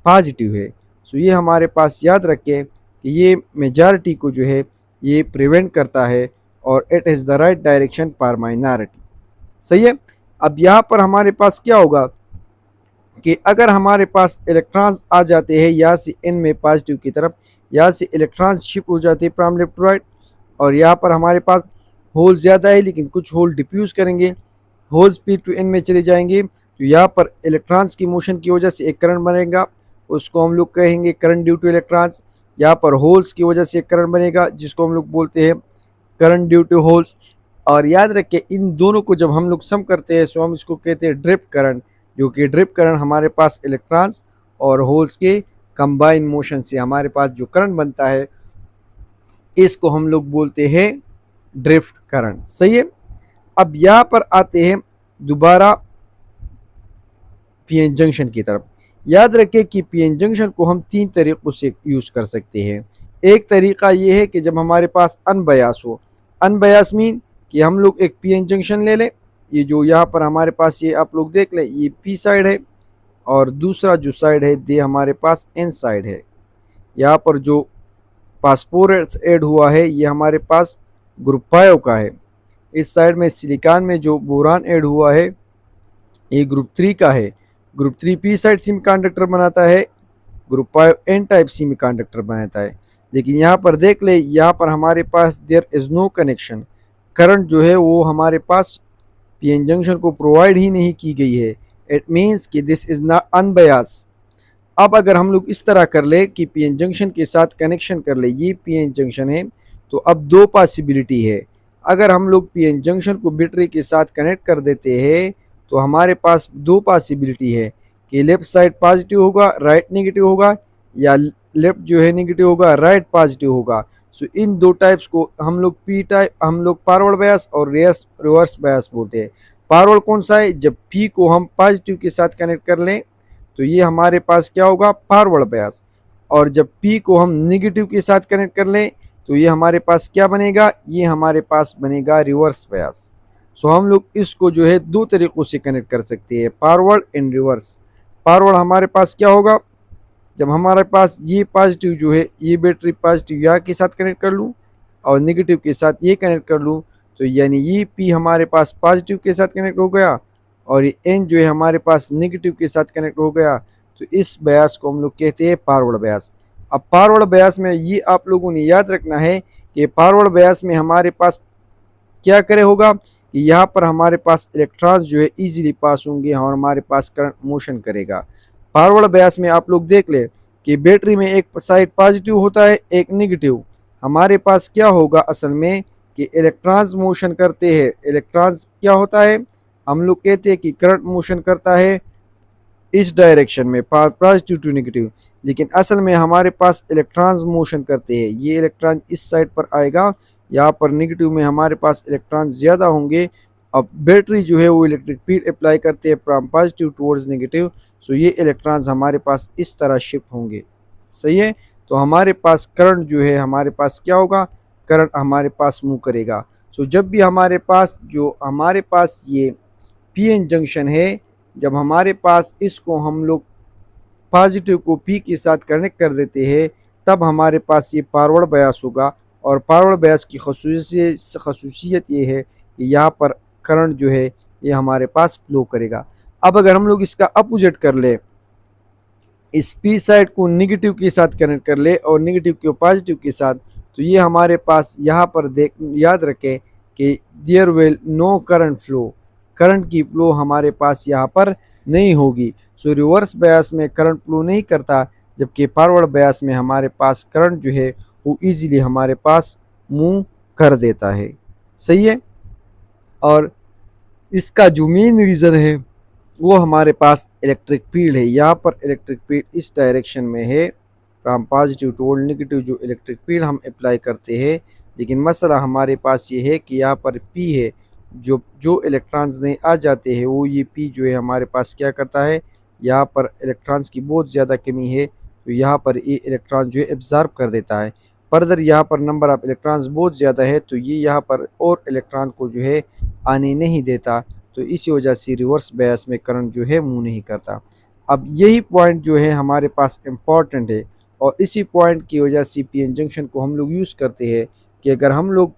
A: पॉजिटिव है। सो ये हमारे पास याद रखें कि ये मेजॉरिटी को जो है ये प्रिवेंट करता है और it is the right direction for minority. सही है। अब यहाँ पर हमारे पास क्या होगा कि अगर हमारे पास इलेक्ट्रॉन्स आ जाते हैं यहाँ से एन में पॉजिटिव की तरफ, यहाँ से इलेक्ट्रॉन्स शिफ्ट हो जाते हैं फ्रॉम लेफ्ट टू राइट और यहाँ पर हमारे पास होल ज़्यादा है लेकिन कुछ होल डिफ्यूज़ करेंगे, होल्स पी टू एन में चले जाएंगे। तो यहाँ पर इलेक्ट्रॉन्स की मोशन की वजह से एक करंट बनेगा, उसको हम लोग कहेंगे करंट ड्यू टू इलेक्ट्रॉन्स। यहाँ पर होल्स की वजह से करंट बनेगा जिसको हम लोग बोलते हैं करंट ड्यू टू होल्स। और याद रखें इन दोनों को जब हम लोग सम करते हैं तो हम इसको कहते हैं ड्रिप करंट, जो कि ड्रिप करंट हमारे पास इलेक्ट्रॉन्स और होल्स के कंबाइन मोशन से हमारे पास जो करंट बनता है इसको हम लोग बोलते हैं ड्रिफ्ट करंट। सही है। अब यहाँ पर आते हैं दोबारा पीएन जंक्शन की तरफ। याद रखें कि पीएन जंक्शन को हम 3 तरीक़ों से यूज़ कर सकते हैं। एक तरीका ये है कि जब हमारे पास अनबयास हो। अनबयास मीन कि हम लोग एक पीएन जंक्शन ले लें, ये जो यहाँ पर हमारे पास ये आप लोग देख लें, ये पी साइड है और दूसरा जो साइड है ये हमारे पास एन साइड है। यहाँ पर जो फास्फोरस ऐड हुआ है ये हमारे पास ग्रुप 5 का है। इस साइड में सिलिकॉन में जो बोरान ऐड हुआ है ये ग्रुप 3 का है। ग्रुप 3 पी साइड सेमीकंडक्टर बनाता है, ग्रुप 5 एन टाइप सेमीकंडक्टर बनाता है। लेकिन यहाँ पर देख ले, यहाँ पर हमारे पास there is no connection, current जो है वो हमारे पास पीएन जंक्शन को प्रोवाइड ही नहीं की गई है। इट मीन्स कि दिस इज़ नॉट अनबयास। अब अगर हम लोग इस तरह कर ले कि पीएन जंक्शन के साथ कनेक्शन कर ले, ये पीएन जंक्शन है, तो अब 2 पॉसिबिलिटी है। अगर हम लोग पीएन जंक्शन को बैटरी के साथ कनेक्ट कर देते हैं तो हमारे पास 2 पॉसिबिलिटी है कि लेफ्ट साइड पॉजिटिव होगा, राइट नेगेटिव होगा, या लेफ्ट जो है नेगेटिव होगा, राइट पॉजिटिव होगा। सो इन 2 टाइप्स को हम लोग पी टाइप, हम लोग फॉरवर्ड बायस और रिवर्स बायस बोलते हैं। फॉरवर्ड कौन सा है? जब पी को हम पॉजिटिव के साथ कनेक्ट कर लें तो ये हमारे पास क्या होगा? Forward bias. और जब पी को हम नेगेटिव के साथ कनेक्ट कर लें तो ये हमारे पास क्या बनेगा? ये हमारे पास बनेगा रिवर्स बायस। सो हम लोग इसको जो है 2 तरीक़ों से कनेक्ट कर सकते हैं, फॉरवर्ड एंड रिवर्स। फॉरवर्ड हमारे पास क्या होगा? जब हमारे पास ये पॉजिटिव जो है, ये बैटरी पॉजिटिव यहाँ के साथ कनेक्ट कर लूँ और नेगेटिव के साथ ये कनेक्ट कर लूँ, तो यानी ये पी हमारे पास पॉजिटिव के साथ कनेक्ट हो गया और ये एन जो है हमारे पास नेगेटिव के साथ कनेक्ट हो गया। तो इस बयास को हम लोग कहते हैं फॉरवर्ड बयास। अब फॉरवर्ड बयास में ये आप लोगों ने याद रखना है कि फॉरवर्ड बयास में हमारे पास क्या करे होगा कि यहाँ पर हमारे पास इलेक्ट्रॉन्स जो है इजीली पास होंगे और हमारे पास करंट मोशन करेगा। फॉरवर्ड बयास में आप लोग देख ले कि बैटरी में एक साइड पॉजिटिव होता है, एक नेगेटिव। हमारे पास क्या होगा असल में कि इलेक्ट्रॉन्स मोशन करते हैं। इलेक्ट्रॉन्स क्या होता है? हम लोग कहते हैं कि करंट मोशन करता है इस डायरेक्शन में, पॉजिटिव टू नेगेटिव, लेकिन असल में हमारे पास इलेक्ट्रॉन्स मोशन करते हैं। ये इलेक्ट्रॉन इस साइड पर आएगा, यहाँ पर नेगेटिव में हमारे पास इलेक्ट्रॉन ज़्यादा होंगे। अब बैटरी जो है वो इलेक्ट्रिक फील्ड अप्लाई करते हैं फ्रॉम पॉजिटिव टुवर्ड्स नेगेटिव। सो ये इलेक्ट्रॉन्स हमारे पास इस तरह शिफ्ट होंगे। सही है। तो हमारे पास करंट जो है हमारे पास क्या होगा? करंट हमारे पास मूव करेगा। सो जब भी हमारे पास ये पीएन जंक्शन है, जब हमारे पास इसको हम लोग पॉजिटिव को पी के साथ कनेक्ट कर देते हैं तब हमारे पास ये फॉरवर्ड बयास होगा। और फॉरवर्ड बयास की खसूसियत ये है कि यहाँ पर करंट जो है ये हमारे पास फ्लो करेगा। अब अगर हम लोग इसका अपोजिट कर ले, इस पी साइड को नेगेटिव के साथ कनेक्ट कर ले और नेगेटिव को पॉजिटिव के साथ, तो ये हमारे पास यहाँ पर याद रखें कि there will no current flow, current की फ्लो हमारे पास यहाँ पर नहीं होगी। सो रिवर्स बयास में करंट फ्लो नहीं करता, जबकि फॉरवर्ड बयास में हमारे पास करंट जो है वो इजीली हमारे पास मूव कर देता है। सही है। और इसका जो मेन रीज़न है वो हमारे पास इलेक्ट्रिक फील्ड है। यहाँ पर इलेक्ट्रिक फील्ड इस डायरेक्शन में है, फ्रॉम पॉजिटिव टुवर्ड नेगेटिव जो इलेक्ट्रिक फील्ड हम अप्लाई करते हैं। लेकिन मसला हमारे पास ये है कि यहाँ पर पी है, जो इलेक्ट्रॉन्स नहीं आ जाते हैं वो ये पी जो है हमारे पास क्या करता है, यहाँ पर इलेक्ट्रॉन्स की बहुत ज़्यादा कमी है तो यहाँ पर ये इलेक्ट्रॉन जो है एब्जॉर्ब कर देता है। फर्दर यहाँ पर नंबर ऑफ इलेक्ट्रॉन्स बहुत ज़्यादा है तो ये यहाँ पर और इलेक्ट्रॉन को जो है आने नहीं देता, तो इसी वजह से रिवर्स बयास में करंट जो है मूव नहीं करता। अब यही पॉइंट जो है हमारे पास इम्पॉर्टेंट है और इसी पॉइंट की वजह से पीएन जंक्शन को हम लोग यूज़ करते हैं कि अगर हम लोग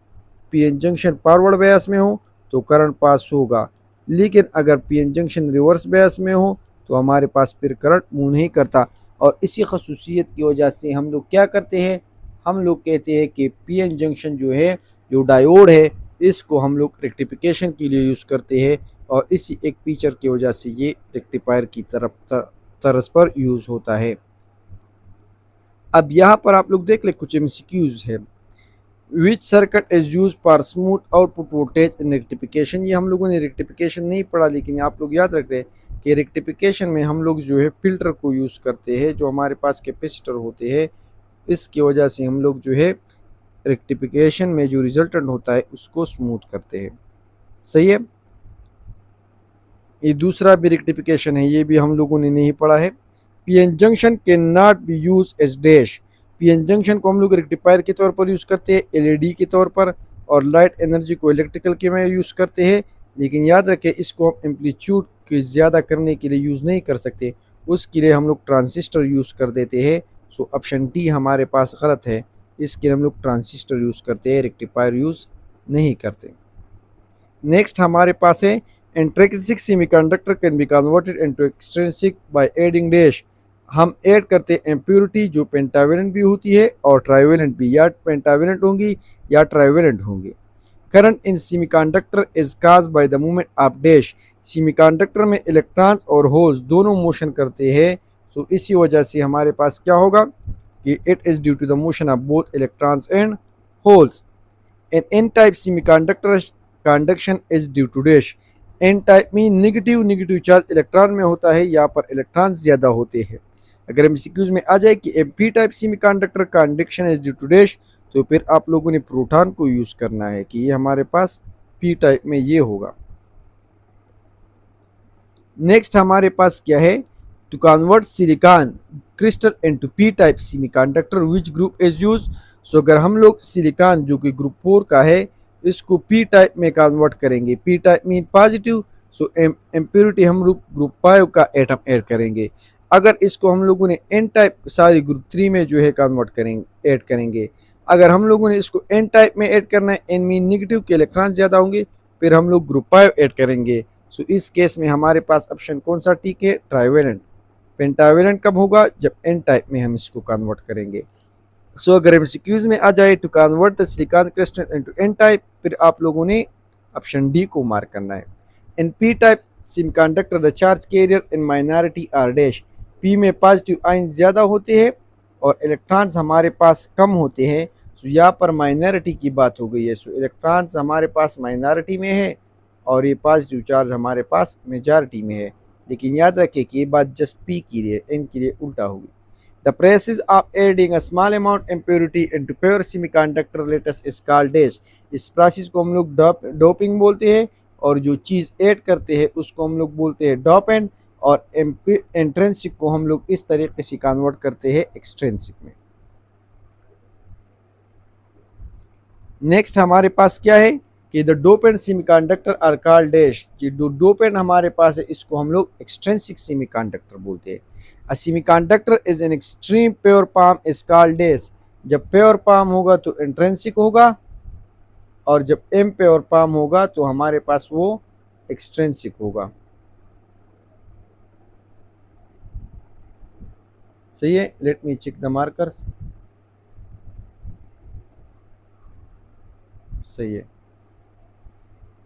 A: पीएन जंक्शन फॉरवर्ड बयास में हो तो करंट पास होगा, लेकिन अगर पीएन जंक्शन रिवर्स बयास में हो तो हमारे पास फिर करंट मूव नहीं करता। और इसी खसूसियत की वजह से हम लोग क्या करते हैं, हम लोग कहते हैं कि पीएन जंक्शन जो है, जो डायोड है, इसको हम लोग रेक्टिफिकेशन के लिए यूज़ करते हैं और इसी एक फीचर की वजह से ये रेक्टिफायर की तरफ तरस पर यूज़ होता है। अब यहाँ पर आप लोग देख ले कुछ एमसीक्यूज है। Which circuit is use for smooth output voltage in rectification. ये हम लोगों ने रेक्टिफिकेशन नहीं पढ़ा, लेकिन आप लोग याद रखते हैं कि रेक्टिफिकेशन में हम लोग जो है फिल्टर को यूज़ करते हैं, जो हमारे पास कैपेसिटर होते हैं, इसकी वजह से हम लोग जो है रेक्टिफिकेशन में जो रिजल्टेंट होता है उसको स्मूथ करते हैं। सही है। ये दूसरा भी रेक्टिफिकेशन है, ये भी हम लोगों ने नहीं पढ़ा है। PN junction can not be use as dash. PN junction को हम लोग रेक्टिफायर के तौर पर यूज़ करते हैं, एलईडी के तौर पर, और लाइट एनर्जी को इलेक्ट्रिकल के में यूज़ करते हैं। लेकिन याद रखें इसको हम एम्पलीट्यूड के ज़्यादा करने के लिए यूज़ नहीं कर सकते, उसके लिए हम लोग ट्रांजिस्टर यूज़ कर देते हैं। सो ऑप्शन डी हमारे पास गलत है, इसके लिए हम लोग ट्रांजिस्टर यूज़ करते हैं, रेक्टिफायर यूज़ नहीं करते। नेक्स्ट हमारे पास है intrinsic semiconductor can be converted into extrinsic by adding dash. हम ऐड करते हैं इम्प्योरिटी जो पेंटावेलेंट भी होती है और ट्राइवेलेंट भी, या पेंटावेलेंट होंगी या ट्राइवेलेंट होंगी। Current in semiconductor is caused by the movement of dash. Semiconductor में इलेक्ट्रॉन्स और होल्स दोनों मोशन करते हैं, सो इसी वजह से हमारे पास क्या होगा कि it is due to the motion of both electrons and holes. In n type semiconductor conduction is due to dash. N type में नेगेटिव चार्ज इलेक्ट्रॉन में होता है, यहाँ पर इलेक्ट्रॉन ज़्यादा होते हैं। अगर एमसीक्यूज में आ जाए कि p type semiconductor conduction is due to dash, तो फिर आप लोगों ने प्रोटॉन को यूज़ करना है कि ये हमारे पास पी टाइप में ये होगा। नेक्स्ट हमारे पास क्या है, to convert silicon crystal into P type semiconductor which group is use. So अगर हम लोग सिलिकॉन जो कि ग्रुप 4 का है इसको पी टाइप में कन्वर्ट करेंगे, पी टाइप मीन पॉजिटिव, सो इम्प्योरिटी हम लोग ग्रुप 5 का एटम ऐड करेंगे। अगर इसको हम लोगों ने एन टाइप सारी ग्रुप 3 में जो है कन्वर्ट करेंगे, ऐड करेंगे। अगर हम लोगों ने इसको एन टाइप में ऐड करना है, एन मीन नेगेटिव के इलेक्ट्रॉन ज़्यादा होंगे, फिर हम लोग ग्रुप 5 ऐड करेंगे। सो इस केस में हमारे पास ऑप्शन कौन सा ठीक है, ट्राइवेलेंट। पेंटावेलेंट कब होगा, जब एन टाइप में हम इसको कन्वर्ट करेंगे। सो अगर एमसीक्यूज में आ जाए to convert the silicon crystal into n type, फिर आप लोगों ने ऑप्शन डी को मार्क करना है। In P type semiconductor the charge carrier in minority are dash. P में पॉजिटिव आयन ज़्यादा होते हैं और इलेक्ट्रॉन्स हमारे पास कम होते हैं, सो यहाँ पर माइनॉरिटी की बात हो गई है। सो इलेक्ट्रॉन्स हमारे पास माइनॉरिटी में है और ये पॉजिटिव चार्ज हमारे पास मेजॉरिटी में है। लेकिन याद रखें कि ये बात जस्ट पी के लिए, एन के लिए उल्टा होगी। The process of adding a small amount impurity into pure semiconductor lattice is called dash। इस प्रोसेस को हम लोग डोपिंग बोलते हैं, और जो चीज़ ऐड करते हैं उसको हम लोग बोलते हैं डोपेंट, और इंट्रिंसिक को हम लोग इस तरीके से कन्वर्ट करते हैं एक्सट्रिंसिक में। नेक्स्ट हमारे पास क्या है कि the dopant semiconductor are called dash. जो डोपेंट हमारे पास है इसको हम लोग एक्सट्रिंसिक सेमीकंडक्टर बोलते हैं। A semiconductor is an extreme pure form is called dash। जब प्योर फॉर्म होगा तो इंट्रिंसिक होगा, और जब एम प्योर फॉर्म होगा तो हमारे पास वो एक्सट्रिंसिक होगा। सही है। Let me check the markers. सही है।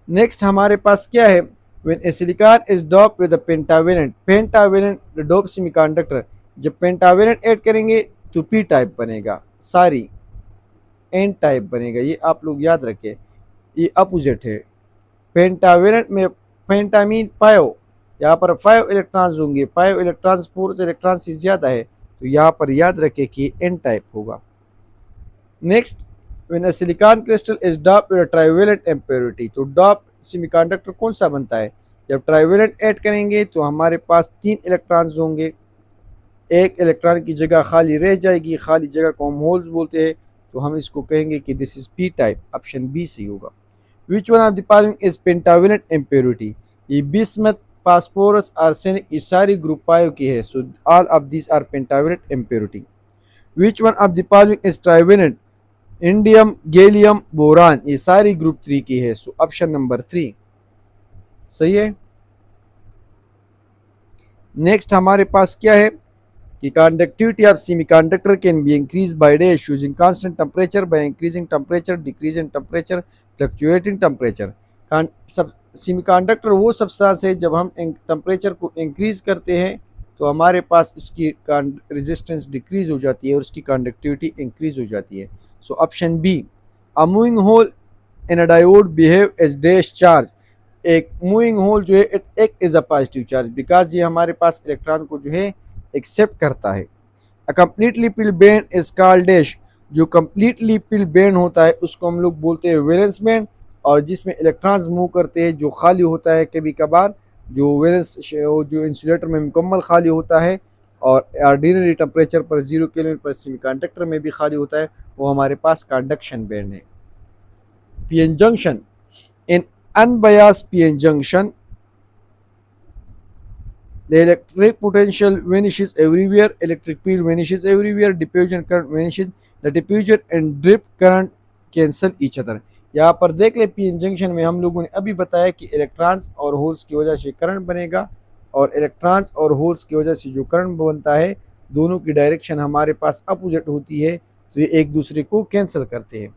A: नेक्स्ट हमारे पास क्या है, when a silicon is doped with a pentavalent dope semiconductor। जब पेंटावेलेंट ऐड करेंगे तो पी टाइप बनेगा, सॉरी एन टाइप बनेगा। ये आप लोग याद रखें, ये अपोजिट है। पेंटावेलेंट में पेंटामीन 5, यहाँ पर 5 इलेक्ट्रॉन्स होंगे, 5 इलेक्ट्रॉन्स 4 इलेक्ट्रॉन से ज़्यादा है, तो यहाँ पर याद रखें कि एन टाइप होगा। Next, when a silicon crystal is doped with a trivalent impurity, तो डॉप सेमीकंडक्टर कौन सा बनता है, जब ट्राइवेलेंट ऐड करेंगे तो हमारे पास 3 इलेक्ट्रॉन्स होंगे, एक इलेक्ट्रॉन की जगह खाली रह जाएगी, खाली जगह को हम होल्स बोलते हैं, तो हम इसको कहेंगे कि this is p type. Option b सही होगा। Which one of the following is pentavalent impurity. ये बिस्मथ, फास्फोरस, आर्सेनिक, ये सारी ग्रुप 5 की है, so all of this are pentavalent impurity. Which one of the following is trivalent, indium, gallium, boron, ये सारी ग्रुप 3 की है, सो ऑप्शन नंबर 3 सही है। नेक्स्ट हमारे पास क्या है कि conductivity of semiconductor can be increase by dash using constant temperature, by increasing temperature, decreasing temperature, fluctuating temperature. सब सेमीकंडक्टर वो सब्सटेंस है जब हम टेम्परेचर को इंक्रीज करते हैं तो हमारे पास इसकी रेजिस्टेंस डिक्रीज हो जाती है और उसकी कंडक्टिविटी इंक्रीज हो जाती है। So option b, a moving hole in a diode behave as dash charge. एक मूविंग होल जो है it act is a positive charge because ये हमारे पास इलेक्ट्रॉन को जो है एक्सेप्ट करता है। A completely pill band is called dash. जो कम्प्लीटली पिल बैंड होता है उसको हम लोग बोलते हैं वैलेंस बैंड, और जिसमें इलेक्ट्रॉन्स मूव करते हैं, जो खाली होता है कभी कभार, जो वैलेंस जो इंसुलेटर में मुकम्मल खाली होता है और ऑर्डिनरी टेम्परेचर पर 0 केल्विन पर सेमीकंडक्टर में भी खाली होता है, वो हमारे पास कंडक्शन बैंड है। PN junction, in unbiased PN junction the electric potential vanishes everywhere, electric field vanishes everywhere, diffusion current vanishes, the diffusion and drift current cancel each other। यहाँ पर देख ले पीएन जंक्शन में हम लोगों ने अभी बताया कि इलेक्ट्रॉन्स और होल्स की वजह से करंट बनेगा, और इलेक्ट्रॉन्स और होल्स की वजह से जो करंट बनता है दोनों की डायरेक्शन हमारे पास अपोजिट होती है, तो ये एक दूसरे को कैंसिल करते हैं।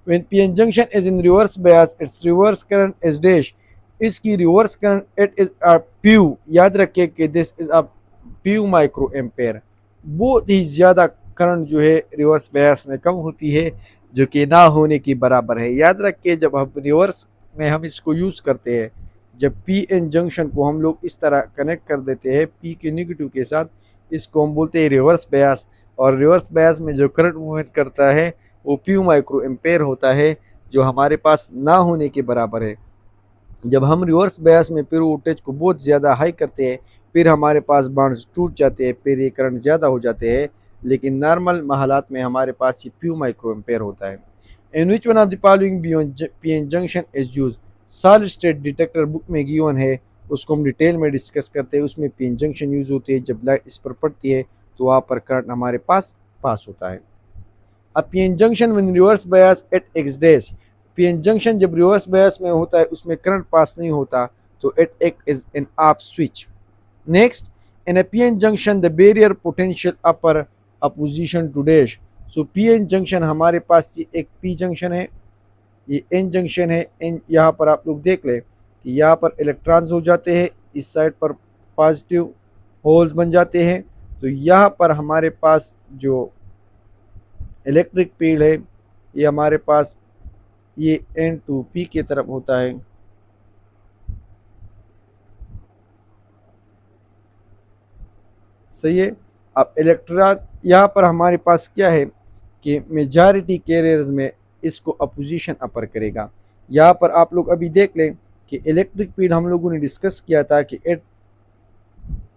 A: When PN junction is in reverse bias, its reverse current is dash। इसकी reverse current it is a few, याद रखिए कि this is a few micro ampere. बहुत ही ज़्यादा करंट जो है रिवर्स बायस में कम होती है, जो कि ना होने की बराबर है। याद रखिए जब हम रिवर्स में हम इसको यूज़ करते हैं, जब पी एन जंक्शन को हम लोग इस तरह कनेक्ट कर देते हैं पी के नेगेटिव के साथ, इसको हम बोलते हैं रिवर्स बायस। और रिवर्स बायस में जो करंट मूवमेंट करता है वो प्यू माइक्रो एम्पेयर होता है, जो हमारे पास ना होने के बराबर है। जब हम रिवर्स बायस में फिर वोल्टेज को बहुत ज़्यादा हाई करते हैं, फिर हमारे पास बॉन्ड्स टूट जाते हैं, फिर ये करंट ज़्यादा हो जाते हैं, लेकिन नॉर्मल हालात में हमारे पास ये प्यू माइक्रो एम्पेयर होता है। In which one of the following P N junction is use. Solid state detector book में गिवन है, उसको हम डिटेल में डिस्कस करते हैं। उसमें पी एन जंक्शन यूज़ होती है, जब लाइट इस पर पड़ती है तो वहाँ पर करंट हमारे पास पास होता है। अब p N junction when reverse bias at x days. PN junction जब रिवर्स बायस में होता है उसमें करंट पास नहीं होता, तो it act is an off switch. Next, in a PN junction the barrier potential upper opposition to dash. सो पीएन जंक्शन हमारे पास ये एक पी जंक्शन है, ये एन जंक्शन है। एन यहाँ पर आप लोग देख ले कि यहाँ पर इलेक्ट्रॉन्स हो जाते हैं, इस साइड पर पॉजिटिव होल्स बन जाते हैं, तो यहाँ पर हमारे पास जो इलेक्ट्रिक फील्ड है ये हमारे पास ये N2P की तरफ होता है। सही है। अब इलेक्ट्रॉन यहाँ पर हमारे पास क्या है कि मेजॉरिटी कैरियर्स में इसको अपोजिशन अपर करेगा। यहाँ पर आप लोग अभी देख लें कि इलेक्ट्रिक फील्ड हम लोगों ने डिस्कस किया था कि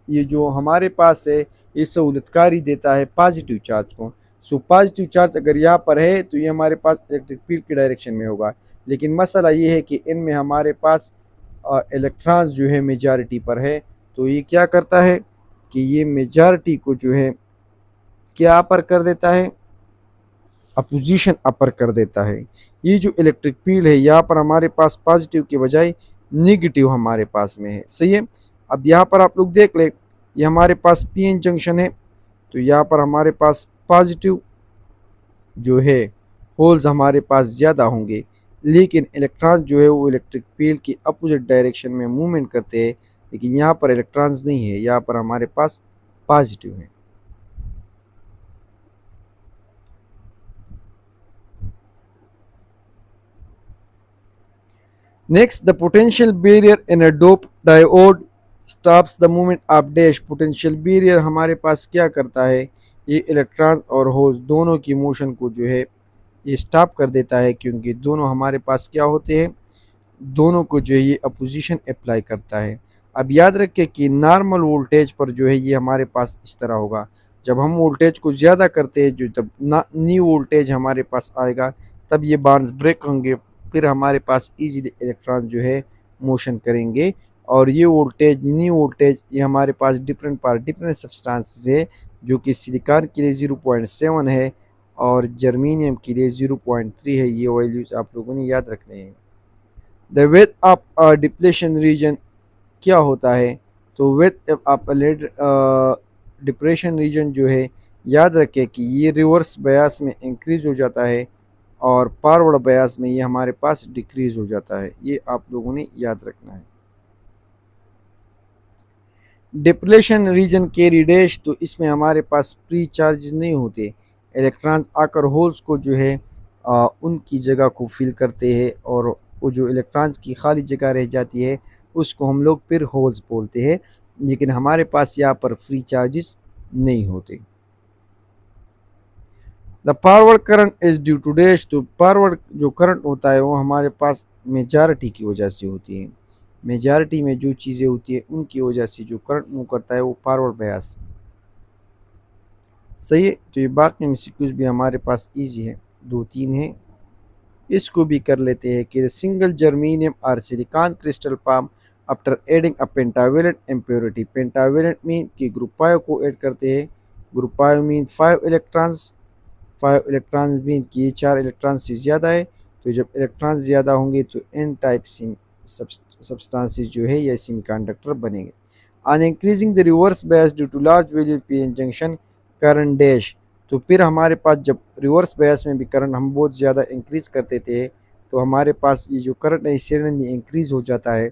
A: ये जो हमारे पास है ये सहूलतकारी देता है पॉजिटिव चार्ज को। सो पॉजिटिव चार्ज अगर यहाँ पर है तो ये हमारे पास इलेक्ट्रिक फील्ड की डायरेक्शन में होगा, लेकिन मसला ये है कि इनमें हमारे पास इलेक्ट्रॉन्स जो है मेजॉरिटी पर है, तो ये क्या करता है कि ये मेजॉरिटी को जो है क्या अपर कर देता है, अपोजिशन अपर कर देता है। ये जो इलेक्ट्रिक फील्ड है यहाँ पर हमारे पास पॉजिटिव के बजाय नेगेटिव हमारे पास में है। सही है। अब यहाँ पर आप लोग देख ले ये हमारे पास पी एन जंक्शन है, तो यहाँ पर हमारे पास पॉजिटिव जो है होल्स हमारे पास ज़्यादा होंगे, लेकिन इलेक्ट्रॉन जो है वो इलेक्ट्रिक फील्ड की अपोजिट डायरेक्शन में मूवमेंट करते हैं, लेकिन यहाँ पर इलेक्ट्रॉन्स नहीं है, यहाँ पर हमारे पास पॉजिटिव है। Next, the potential barrier in a dope diode stops the movement of dash. Potential barrier हमारे पास क्या करता है, ये इलेक्ट्रॉन और होल्स दोनों की मोशन को जो है ये स्टॉप कर देता है, क्योंकि दोनों हमारे पास क्या होते हैं, दोनों को जो है ये अपोजिशन अप्लाई करता है। अब याद रखें कि नॉर्मल वोल्टेज पर जो है ये हमारे पास इस तरह होगा। जब हम वोल्टेज को ज़्यादा करते हैं, जो तब न्यू वोल्टेज हमारे पास आएगा, तब ये बॉन्ड्स ब्रेक होंगे, फिर हमारे पास इजीली इलेक्ट्रॉन जो है मोशन करेंगे। और ये वोल्टेज न्यू वोल्टेज ये हमारे पास डिफरेंट सब्सटेंसेस है, जो कि सिलिकॉन के लिए 0.7 है और जर्मीनियम के लिए 0.3 है। ये वैल्यूज आप लोगों ने याद रखने हैं। The width of a depletion region क्या होता है, तो विड्थ ऑफ डिप्रेशन रीजन जो है याद रखें कि ये रिवर्स बयास में इंक्रीज हो जाता है और फॉरवर्ड बयास में ये हमारे पास डिक्रीज हो जाता है। ये आप लोगों ने याद रखना है। डिप्लेशन रीजन कैरी डैश, तो इसमें हमारे पास प्री चार्ज नहीं होते, इलेक्ट्रॉन्स आकर होल्स को जो है उनकी जगह को फिल करते हैं, और वो जो इलेक्ट्रॉन्स की खाली जगह रह जाती है उसको हम लोग फिर होल्स बोलते हैं, लेकिन हमारे पास यहाँ पर फ्री चार्जेस नहीं होते। The forward current is due to dash, तो फॉरवर्ड जो करंट होता है वो हमारे पास मेजॉरिटी की वजह से होती है। मेजॉरिटी में जो चीज़ें होती है उनकी वजह से जो करंट मूव करता है वो फॉरवर्ड बायस। सही है, तो ये बाकी एमसीक्यूज भी हमारे पास इजी है, दो तीन है, इसको भी कर लेते हैं कि सिंगल जर्मीनियम और silicon crystal form after adding a pentavalent impurity. Pentavalent mean कि ग्रुप पायो को ऐड करते हैं, ग्रुप पायो मीन 5 इलेक्ट्रॉन्स, 5 इलेक्ट्रॉन्स मीन कि ये 4 इलेक्ट्रॉन से ज़्यादा है, तो जब इलेक्ट्रॉन ज़्यादा होंगे तो एन टाइप सब्सटेंसेस जो है या सेमीकंडक्टर बनेंगे। On increasing the reverse bias due to large value p N junction current dash, तो फिर हमारे पास जब रिवर्स बायस में भी करंट हम बहुत ज़्यादा इंक्रीज करते थे तो हमारे पास ये जो करंट है सडनली इंक्रीज हो जाता है।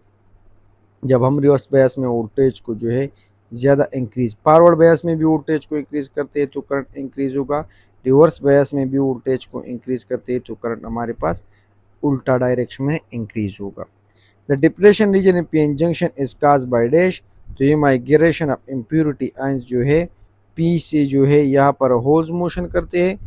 A: जब हम रिवर्स बायस में वोल्टेज को जो है ज़्यादा इंक्रीज, फॉरवर्ड बायस में भी वोल्टेज को इंक्रीज करते हैं तो करंट इंक्रीज होगा, रिवर्स बायस में भी वोल्टेज को इंक्रीज करते हैं तो करंट हमारे पास उल्टा डायरेक्शन में इंक्रीज होगा। The depression region in p N junction is cause by dash, तो ये माइग्रेशन ऑफ इम्प्योरिटी आइंस जो है पी से जो है यहाँ पर होल्स मोशन करते हैं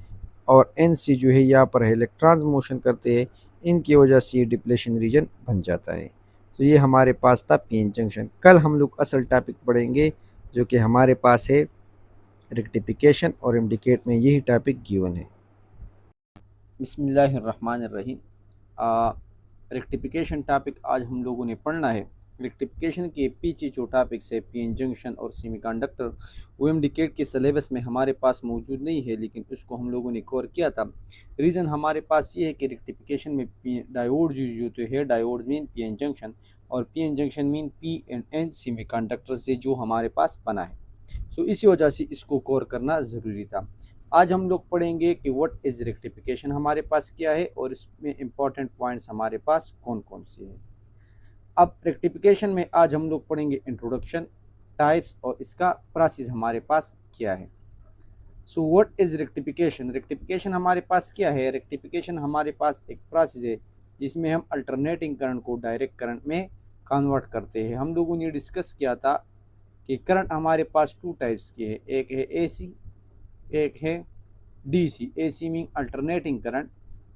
A: और एन से जो है यहाँ पर इलेक्ट्रॉन्स मोशन करते हैं, इनकी वजह से ये डिप्लेशन रीजन बन जाता है। तो ये हमारे पास था पी एन जंक्शन। कल हम लोग असल टॉपिक पढ़ेंगे जो कि हमारे पास है रेक्टिफिकेशन, और इंडिकेट में यही टॉपिक गिवन है। बिस्मिल्लाहिर्रहमानिर्रहीम। रेक्टिफिकेशन टॉपिक आज हम लोगों ने पढ़ना है। रेक्टिफिकेशन के पीछे जो टॉपिक्स है पीएन जंक्शन और सेमीकंडक्टर, वो इंडिकेट के सिलेबस में हमारे पास मौजूद नहीं है, लेकिन उसको हम लोगों ने कवर किया था। रीज़न हमारे पास ये है कि रेक्टिफिकेशन में डायोड यूज होते हैं, डायोड मीन पीएन जंक्शन और PN junction mean p and n semiconductor से जो हमारे पास बना है। सो इसी वजह से इसको कवर करना ज़रूरी था। आज हम लोग पढ़ेंगे कि व्हाट इज़ रेक्टिफिकेशन हमारे पास क्या है और इसमें इंपॉर्टेंट पॉइंट्स हमारे पास कौन कौन से हैं। अब रेक्टिफिकेशन में आज हम लोग पढ़ेंगे इंट्रोडक्शन, टाइप्स और इसका प्रोसेस हमारे पास क्या है। So what is rectification, rectification हमारे पास क्या है। रेक्टिफिकेशन हमारे पास एक प्रोसेस है जिसमें हम अल्टरनेटिंग करंट को डायरेक्ट करंट में कन्वर्ट करते हैं। हम लोगों ने डिस्कस किया था कि करंट हमारे पास टू टाइप्स के हैं, एक है एसी, एक है DC. AC mean alternating current,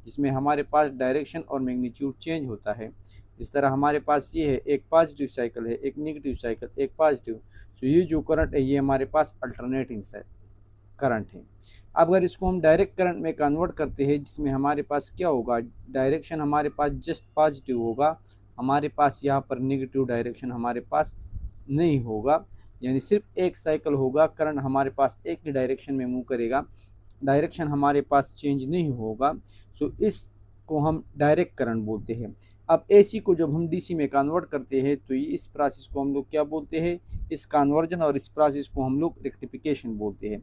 A: जिसमें हमारे पास डायरेक्शन और मैग्नीट्यूड चेंज होता है। जिस तरह हमारे पास ये है, एक पॉजिटिव साइकिल है, एक नेगेटिव साइकिल, एक पॉजिटिव। सो ये जो करंट है ये हमारे पास अल्टरनेटिंग करंट है। अब अगर इसको हम डायरेक्ट करंट में कन्वर्ट करते हैं, जिसमें हमारे पास क्या होगा, डायरेक्शन हमारे पास जस्ट पॉजिटिव होगा, हमारे पास यहाँ पर नेगेटिव डायरेक्शन हमारे पास नहीं होगा, यानी सिर्फ एक साइकिल होगा, करंट हमारे पास एक ही डायरेक्शन में मूव करेगा, डायरेक्शन हमारे पास चेंज नहीं होगा। सो इसको हम डायरेक्ट करंट बोलते हैं। अब एसी को जब हम डीसी में कन्वर्ट करते हैं तो इस प्रोसेस को हम लोग क्या बोलते हैं, इस कन्वर्जन और इस प्रोसेस को हम लोग रेक्टिफिकेशन बोलते हैं।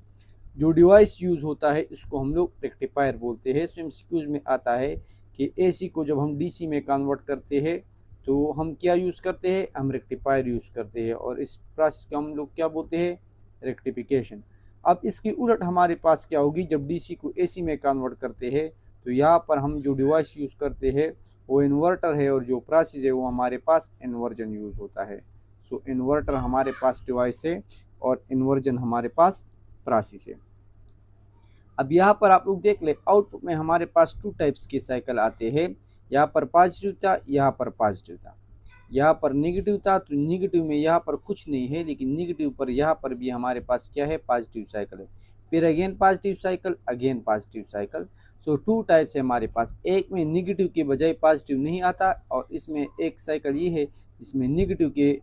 A: जो डिवाइस यूज़ होता है इसको हम लोग रेक्टिफायर बोलते हैं। सो एमसीक्यूज में आता है कि एसी को जब हम डीसी में कन्वर्ट करते हैं तो हम क्या यूज़ करते हैं, हम रेक्टिफायर यूज़ करते हैं, और इस प्रोसेस को हम लोग क्या बोलते हैं, रेक्टिफिकेशन। अब इसकी उलट हमारे पास क्या होगी, जब डीसी को एसी में कन्वर्ट करते हैं तो यहाँ पर हम जो डिवाइस यूज़ करते हैं वो इन्वर्टर है, और जो प्रोसेस है वो हमारे पास इन्वर्जन यूज़ होता है। सो इन्वर्टर हमारे पास डिवाइस है और इन्वर्जन हमारे पास प्रोसेस है। अब यहाँ पर आप लोग देख ले, आउटपुट में हमारे पास टू टाइप्स के साइकिल आते हैं। यहाँ पर पॉजिटिव था, यहाँ पर पॉजिटिव था, यहाँ पर नेगेटिव था, तो नेगेटिव में यहाँ पर कुछ नहीं है, लेकिन नेगेटिव पर यहाँ पर भी हमारे पास क्या है, पॉजिटिव साइकिल है। फिर again positive cycle, again positive cycle. So two types है हमारे पास, एक में नेगेटिव के बजाय पॉजिटिव नहीं आता, और इसमें एक साइकिल ये है जिसमें नेगेटिव के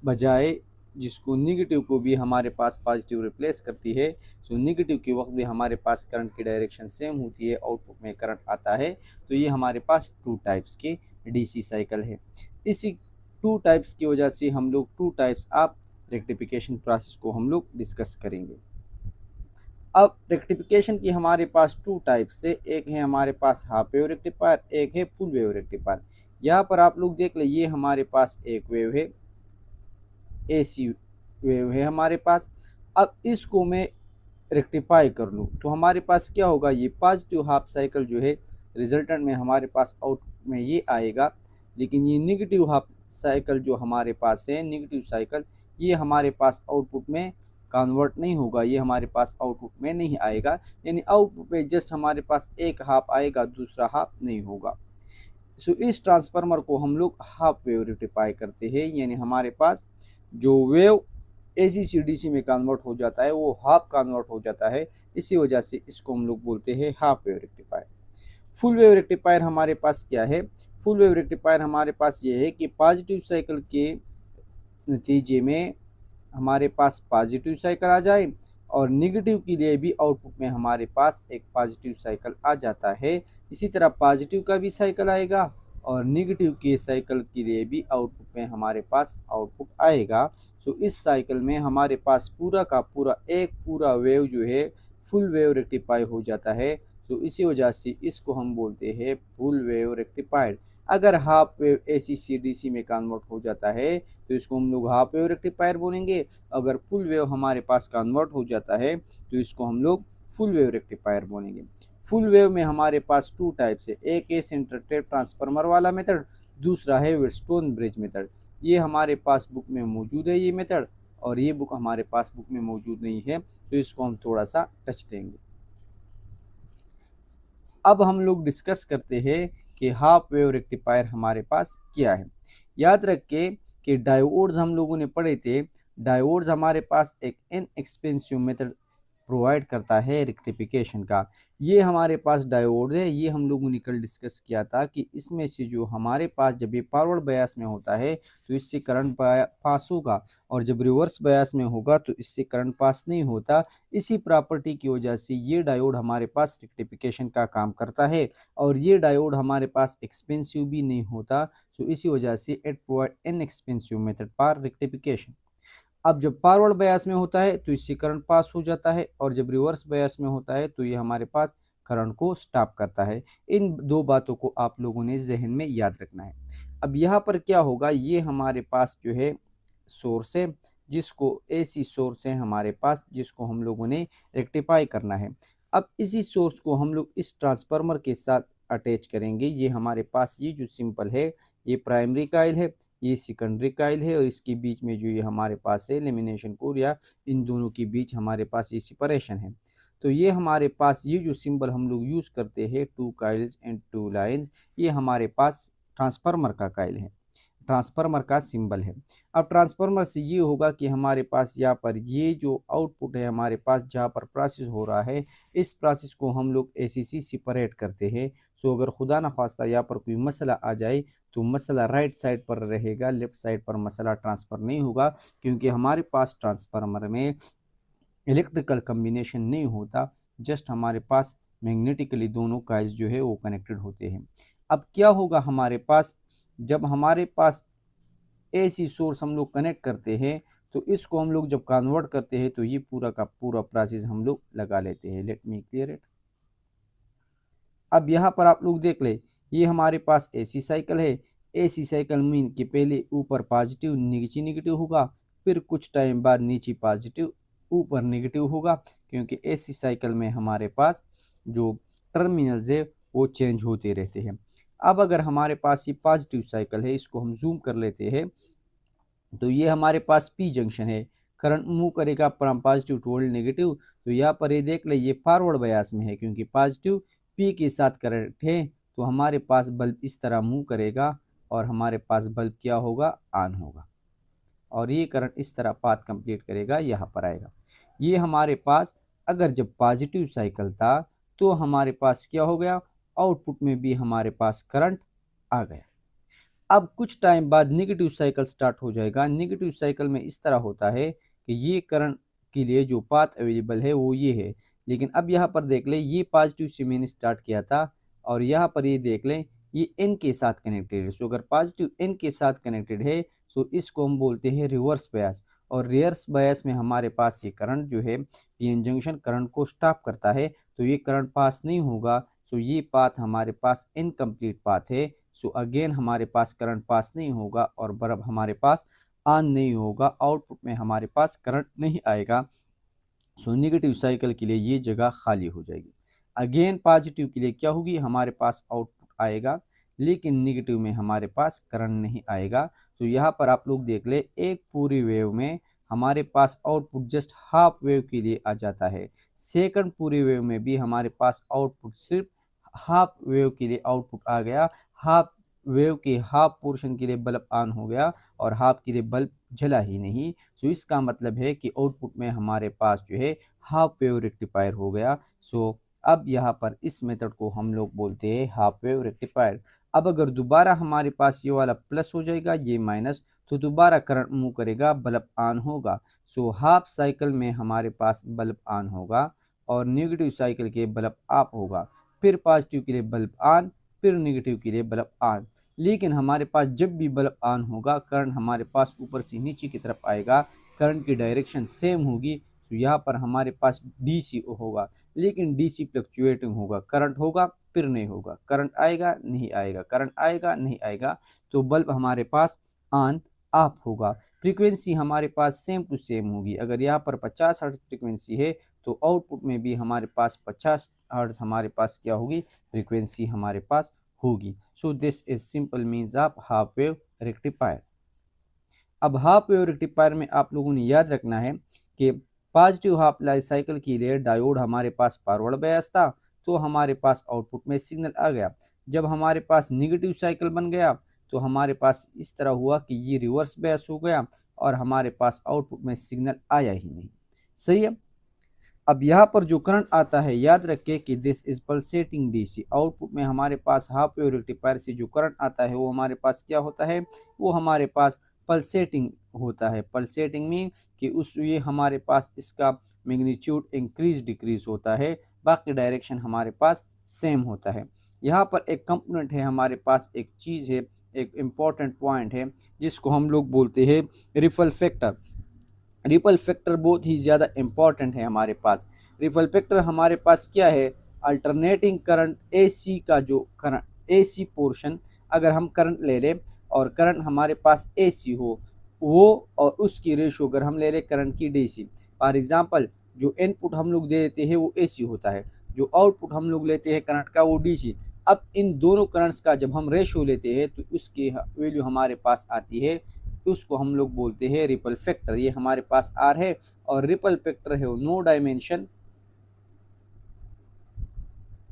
A: बजाय, जिसको नेगेटिव को भी हमारे पास पॉजिटिव रिप्लेस करती है। सो नेगेटिव के वक्त भी हमारे पास करंट की डायरेक्शन सेम होती है, आउटपुट में करंट आता है। तो ये हमारे पास टू टाइप्स के डीसी साइकिल है। इसी टू टाइप्स की वजह से हम लोग two types of rectification process को हम लोग डिस्कस करेंगे। अब रेक्टिफिकेशन की हमारे पास टू टाइप्स से, एक है हमारे पास हाफ वेव रेक्टिफायर, एक है फुल वेव रेक्टिफायर। यहाँ पर आप लोग देख ले, ये हमारे पास एक वेव है, एसी वेव है हमारे पास। अब इसको मैं रेक्टिफाई कर लूँ तो हमारे पास क्या होगा, ये पॉजिटिव हाफ साइकिल जो है रिजल्टेंट में हमारे पास आउटपुट में ये आएगा, लेकिन ये निगेटिव हाफ साइकिल जो हमारे पास है, नेगेटिव साइकिल, ये हमारे पास आउटपुट में कन्वर्ट नहीं होगा, ये हमारे पास आउटपुट में नहीं आएगा। यानी आउटपुट में जस्ट हमारे पास एक हाफ आएगा, दूसरा हाफ नहीं होगा। सो इस ट्रांसफार्मर को हम लोग हाफ वेव रेक्टिफाई करते हैं, यानी हमारे पास जो वेव एसी से डीसी में कन्वर्ट हो जाता है वो हाफ कन्वर्ट हो जाता है, इसी वजह से इसको हम लोग बोलते हैं half wave rectifier. Full wave rectifier हमारे पास क्या है, फुल वेव रेक्टिफायर हमारे पास ये है कि पॉजिटिव साइकिल के नतीजे में हमारे पास पॉजिटिव साइकिल आ जाए और निगेटिव के लिए भी आउटपुट में हमारे पास एक पॉजिटिव साइकिल आ जाता है। इसी तरह पॉजिटिव का भी साइकिल आएगा और निगेटिव के साइकिल के लिए भी आउटपुट में हमारे पास आउटपुट आएगा। सो इस साइकिल में हमारे पास पूरा का पूरा एक पूरा वेव जो है फुल वेव रेक्टिफाई हो जाता है। तो इसी वजह से इसको हम बोलते हैं फुल वेव रेक्टिफाइड। अगर हाफ वेव एसी से डीसी में कन्वर्ट हो जाता है तो इसको हम लोग हाफ वेव रेक्टिफायर बोलेंगे। अगर फुल वेव हमारे पास कन्वर्ट हो जाता है तो इसको हम लोग फुल वेव रेक्टिफायर बोलेंगे। फुल वेव में हमारे पास टू टाइप्स है, एक है सेंटर टेप ट्रांसफार्मर वाला मेथड, दूसरा है व्हीटस्टोन ब्रिज मेथड। ये हमारे पास बुक में मौजूद है ये मेथड, और ये बुक हमारे पास बुक में मौजूद नहीं है, तो इसको हम थोड़ा सा टच देंगे। अब हम लोग डिस्कस करते हैं कि हाफ वेव रेक्टिफायर हमारे पास क्या है। याद रखें कि डायोड्स हम लोगों ने पढ़े थे, डायोड्स हमारे पास एक इनएक्सपेंसिव मेथड प्रोवाइड करता है रेक्टिफिकेशन का। ये हमारे पास डायोड है, ये हम लोगों ने कल डिस्कस किया था कि इसमें से जो हमारे पास जब ये फॉरवर्ड बायस में होता है तो इससे करंट पास होगा, और जब रिवर्स बायस में होगा तो इससे करंट पास नहीं होता। इसी प्रॉपर्टी की वजह से ये डायोड हमारे पास रेक्टिफिकेशन का काम करता है, और ये डायोड हमारे पास एक्सपेंसिव भी नहीं होता। तो इसी वजह से it provide inexpensive method for rectification. अब जब फॉरवर्ड बायस में होता है तो इससे करंट पास हो जाता है, और जब रिवर्स बायस में होता है तो ये हमारे पास करंट को स्टॉप करता है। इन दो बातों को आप लोगों ने जहन में याद रखना है। अब यहाँ पर क्या होगा, ये हमारे पास जो है सोर्स है, जिसको एसी सोर्स है हमारे पास, जिसको हम लोगों ने रेक्टिफाई करना है। अब इसी सोर्स को हम लोग इस ट्रांसफार्मर के साथ अटैच करेंगे। ये हमारे पास ये जो सिंपल है ये प्राइमरी कॉइल है, ये सेकेंडरी कॉइल है, और इसके बीच में जो ये हमारे पास है लेमिनेशन कोर, या इन दोनों के बीच हमारे पास ये सेपरेशन है। तो ये हमारे पास ये जो सिंबल हम लोग यूज़ करते हैं, two coils and two lines, ये हमारे पास ट्रांसफार्मर का कॉइल है, ट्रांसफार्मर का सिंबल है। अब ट्रांसफार्मर से ये होगा कि हमारे पास यहाँ पर ये जो आउटपुट है हमारे पास जहाँ पर प्रोसेस हो रहा है, इस प्रोसेस को हम लोग एसीसी सेपरेट करते हैं। सो अगर खुदा न खास्ता यहाँ पर कोई मसला आ जाए तो मसला राइट साइड पर रहेगा, लेफ्ट साइड पर मसला ट्रांसफ़र नहीं होगा, क्योंकि हमारे पास ट्रांसफार्मर में इलेक्ट्रिकल कम्बिनेशन नहीं होता, जस्ट हमारे पास मैग्नेटिकली दोनों कॉइल्स जो है वो कनेक्टेड होते हैं। अब क्या होगा हमारे पास, जब हमारे पास एसी सोर्स हम लोग कनेक्ट करते हैं तो इसको हम लोग जब कन्वर्ट करते हैं तो ये पूरा का पूरा प्रोसेस हम लोग लगा लेते हैं। Let me clear it. अब यहाँ पर आप लोग देख ले, ये हमारे पास एसी साइकिल है। एसी साइकिल मीन कि पहले ऊपर पॉजिटिव नीचे नेगेटिव होगा, फिर कुछ टाइम बाद नीचे पॉजिटिव ऊपर नेगेटिव होगा, क्योंकि एसी साइकिल में हमारे पास जो टर्मिनल्स है वो चेंज होते रहते हैं। अब अगर हमारे पास ये पॉजिटिव साइकिल है, इसको हम जूम कर लेते हैं, तो ये हमारे पास पी जंक्शन है, करंट मूव करेगा फ्रॉम पॉजिटिव टुवर्ड नेगेटिव। तो यहाँ पर ये देख ले, ये फॉरवर्ड बायस में है, क्योंकि पॉजिटिव पी के साथ करंट है, तो हमारे पास बल्ब इस तरह मूव करेगा और हमारे पास बल्ब क्या होगा, ऑन होगा, और ये करंट इस तरह पाथ कंप्लीट करेगा, यहाँ पर आएगा। ये हमारे पास अगर जब पॉजिटिव साइकिल था तो हमारे पास क्या हो गया, आउटपुट में भी हमारे पास करंट आ गया। अब कुछ टाइम बाद नेगेटिव साइकिल स्टार्ट हो जाएगा। नेगेटिव साइकिल में इस तरह होता है कि ये करंट के लिए जो पाथ अवेलेबल है वो ये है, लेकिन अब यहाँ पर देख ले, ये पॉजिटिव से मैंने स्टार्ट किया था, और यहाँ पर ये देख लें ये एन के साथ कनेक्टेड है। सो अगर पॉजिटिव एन के साथ कनेक्टेड है तो इसको हम बोलते हैं रिवर्स बायस, और रिवर्स बायस में हमारे पास ये करंट जो है पीएन जंक्शन करंट को स्टॉप करता है, तो ये करंट पास नहीं होगा। सो ये पाथ हमारे पास इनकम्प्लीट पाथ है। सो अगेन हमारे पास करंट पास नहीं होगा और बल्ब हमारे पास ऑन नहीं होगा, आउटपुट में हमारे पास करंट नहीं आएगा। सो नेगेटिव साइकिल के लिए ये जगह खाली हो जाएगी। अगेन पॉजिटिव के लिए क्या होगी, हमारे पास आउटपुट आएगा लेकिन नेगेटिव में हमारे पास करंट नहीं आएगा। तो यहाँ पर आप लोग देख ले, एक पूरी वेव में हमारे पास आउटपुट जस्ट हाफ वेव के लिए आ जाता है। सेकंड पूरी वेव में भी हमारे पास आउटपुट सिर्फ हाफ वेव के लिए आउटपुट आ गया। हाफ वेव के हाफ पोर्शन के लिए बल्ब ऑन हो गया और हाफ के लिए बल्ब जला ही नहीं। सो इसका मतलब है कि आउटपुट में हमारे पास जो है हाफ वेव रेक्टिफायर हो गया। सो अब यहाँ पर इस मेथड को हम लोग बोलते हैं हाफ वेव रेक्टिफायर। अब अगर दोबारा हमारे पास ये वाला प्लस हो जाएगा, ये माइनस, तो दोबारा करंट मूव करेगा, बल्ब ऑन होगा। सो हाफ साइकिल में हमारे पास बल्ब ऑन होगा और नेगेटिव साइकिल के बल्ब ऑफ होगा। फिर पॉजिटिव के लिए बल्ब ऑन, फिर नेगेटिव के लिए बल्ब ऑन। लेकिन हमारे पास जब भी बल्ब ऑन होगा, करंट हमारे पास ऊपर से नीचे की तरफ आएगा, करंट की डायरेक्शन सेम होगी। तो यहाँ पर हमारे पास डीसी होगा, लेकिन डीसी फ्लक्चुएटिंग होगा, करंट होगा फिर नहीं होगा, करंट आएगा नहीं आएगा, करंट आएगा नहीं आएगा। तो बल्ब हमारे पास ऑन ऑफ होगा। फ्रीक्वेंसी हमारे पास सेम टू सेम होगी। अगर यहाँ पर 50 हर्ट्ज फ्रीक्वेंसी है तो आउटपुट में भी हमारे पास 50 हर्ट्ज हमारे पास क्या होगी, फ्रीक्वेंसी हमारे पास होगी। So this is simple means of half wave rectifier. अब हाफ वेव रेक्टिफायर में आप लोगों ने याद रखना है कि पॉजिटिव हाफ लाइफ साइकिल के लिए डायोड हमारे पास फॉरवर्ड बायस था, तो हमारे पास आउटपुट में सिग्नल आ गया। जब हमारे पास नेगेटिव साइकिल बन गया तो हमारे पास इस तरह हुआ कि ये रिवर्स बायस हो गया और हमारे पास आउटपुट में सिग्नल आया ही नहीं। सही है। अब यहाँ पर जो करंट आता है, याद रखें कि this is pulsating DC. Output में हमारे पास हाफ वेव रेक्टिफायर से जो करंट आता है वो हमारे पास क्या होता है, वो हमारे पास पल्सेटिंग होता है। पल्सेटिंग मीन कि उस ये हमारे पास इसका मैग्नीट्यूड इंक्रीज डिक्रीज होता है, बाकी डायरेक्शन हमारे पास सेम होता है। यहाँ पर एक कंपोनेंट है हमारे पास, एक चीज़ है, एक इम्पॉर्टेंट पॉइंट है जिसको हम लोग बोलते हैं रिपल फैक्टर। रिपल फैक्टर बहुत ही ज़्यादा इम्पॉर्टेंट है हमारे पास। रिपल फैक्टर हमारे पास क्या है, अल्टरनेटिंग करंट एसी का जो करंट एसी पोर्शन, अगर हम करंट ले लें और करंट हमारे पास एसी हो वो, और उसकी रेशो अगर हम ले लें करंट की डीसी। फॉर एग्जांपल जो इनपुट हम लोग दे देते हैं वो एसी होता है, जो आउटपुट हम लोग लेते हैं करंट का वो डीसी। अब इन दोनों करंट्स का जब हम रेशो लेते हैं तो उसकी वैल्यू हमारे पास आती है, उसको हम लोग बोलते हैं रिपल फैक्टर। ये हमारे पास आर है और रिपल फैक्टर है no dimension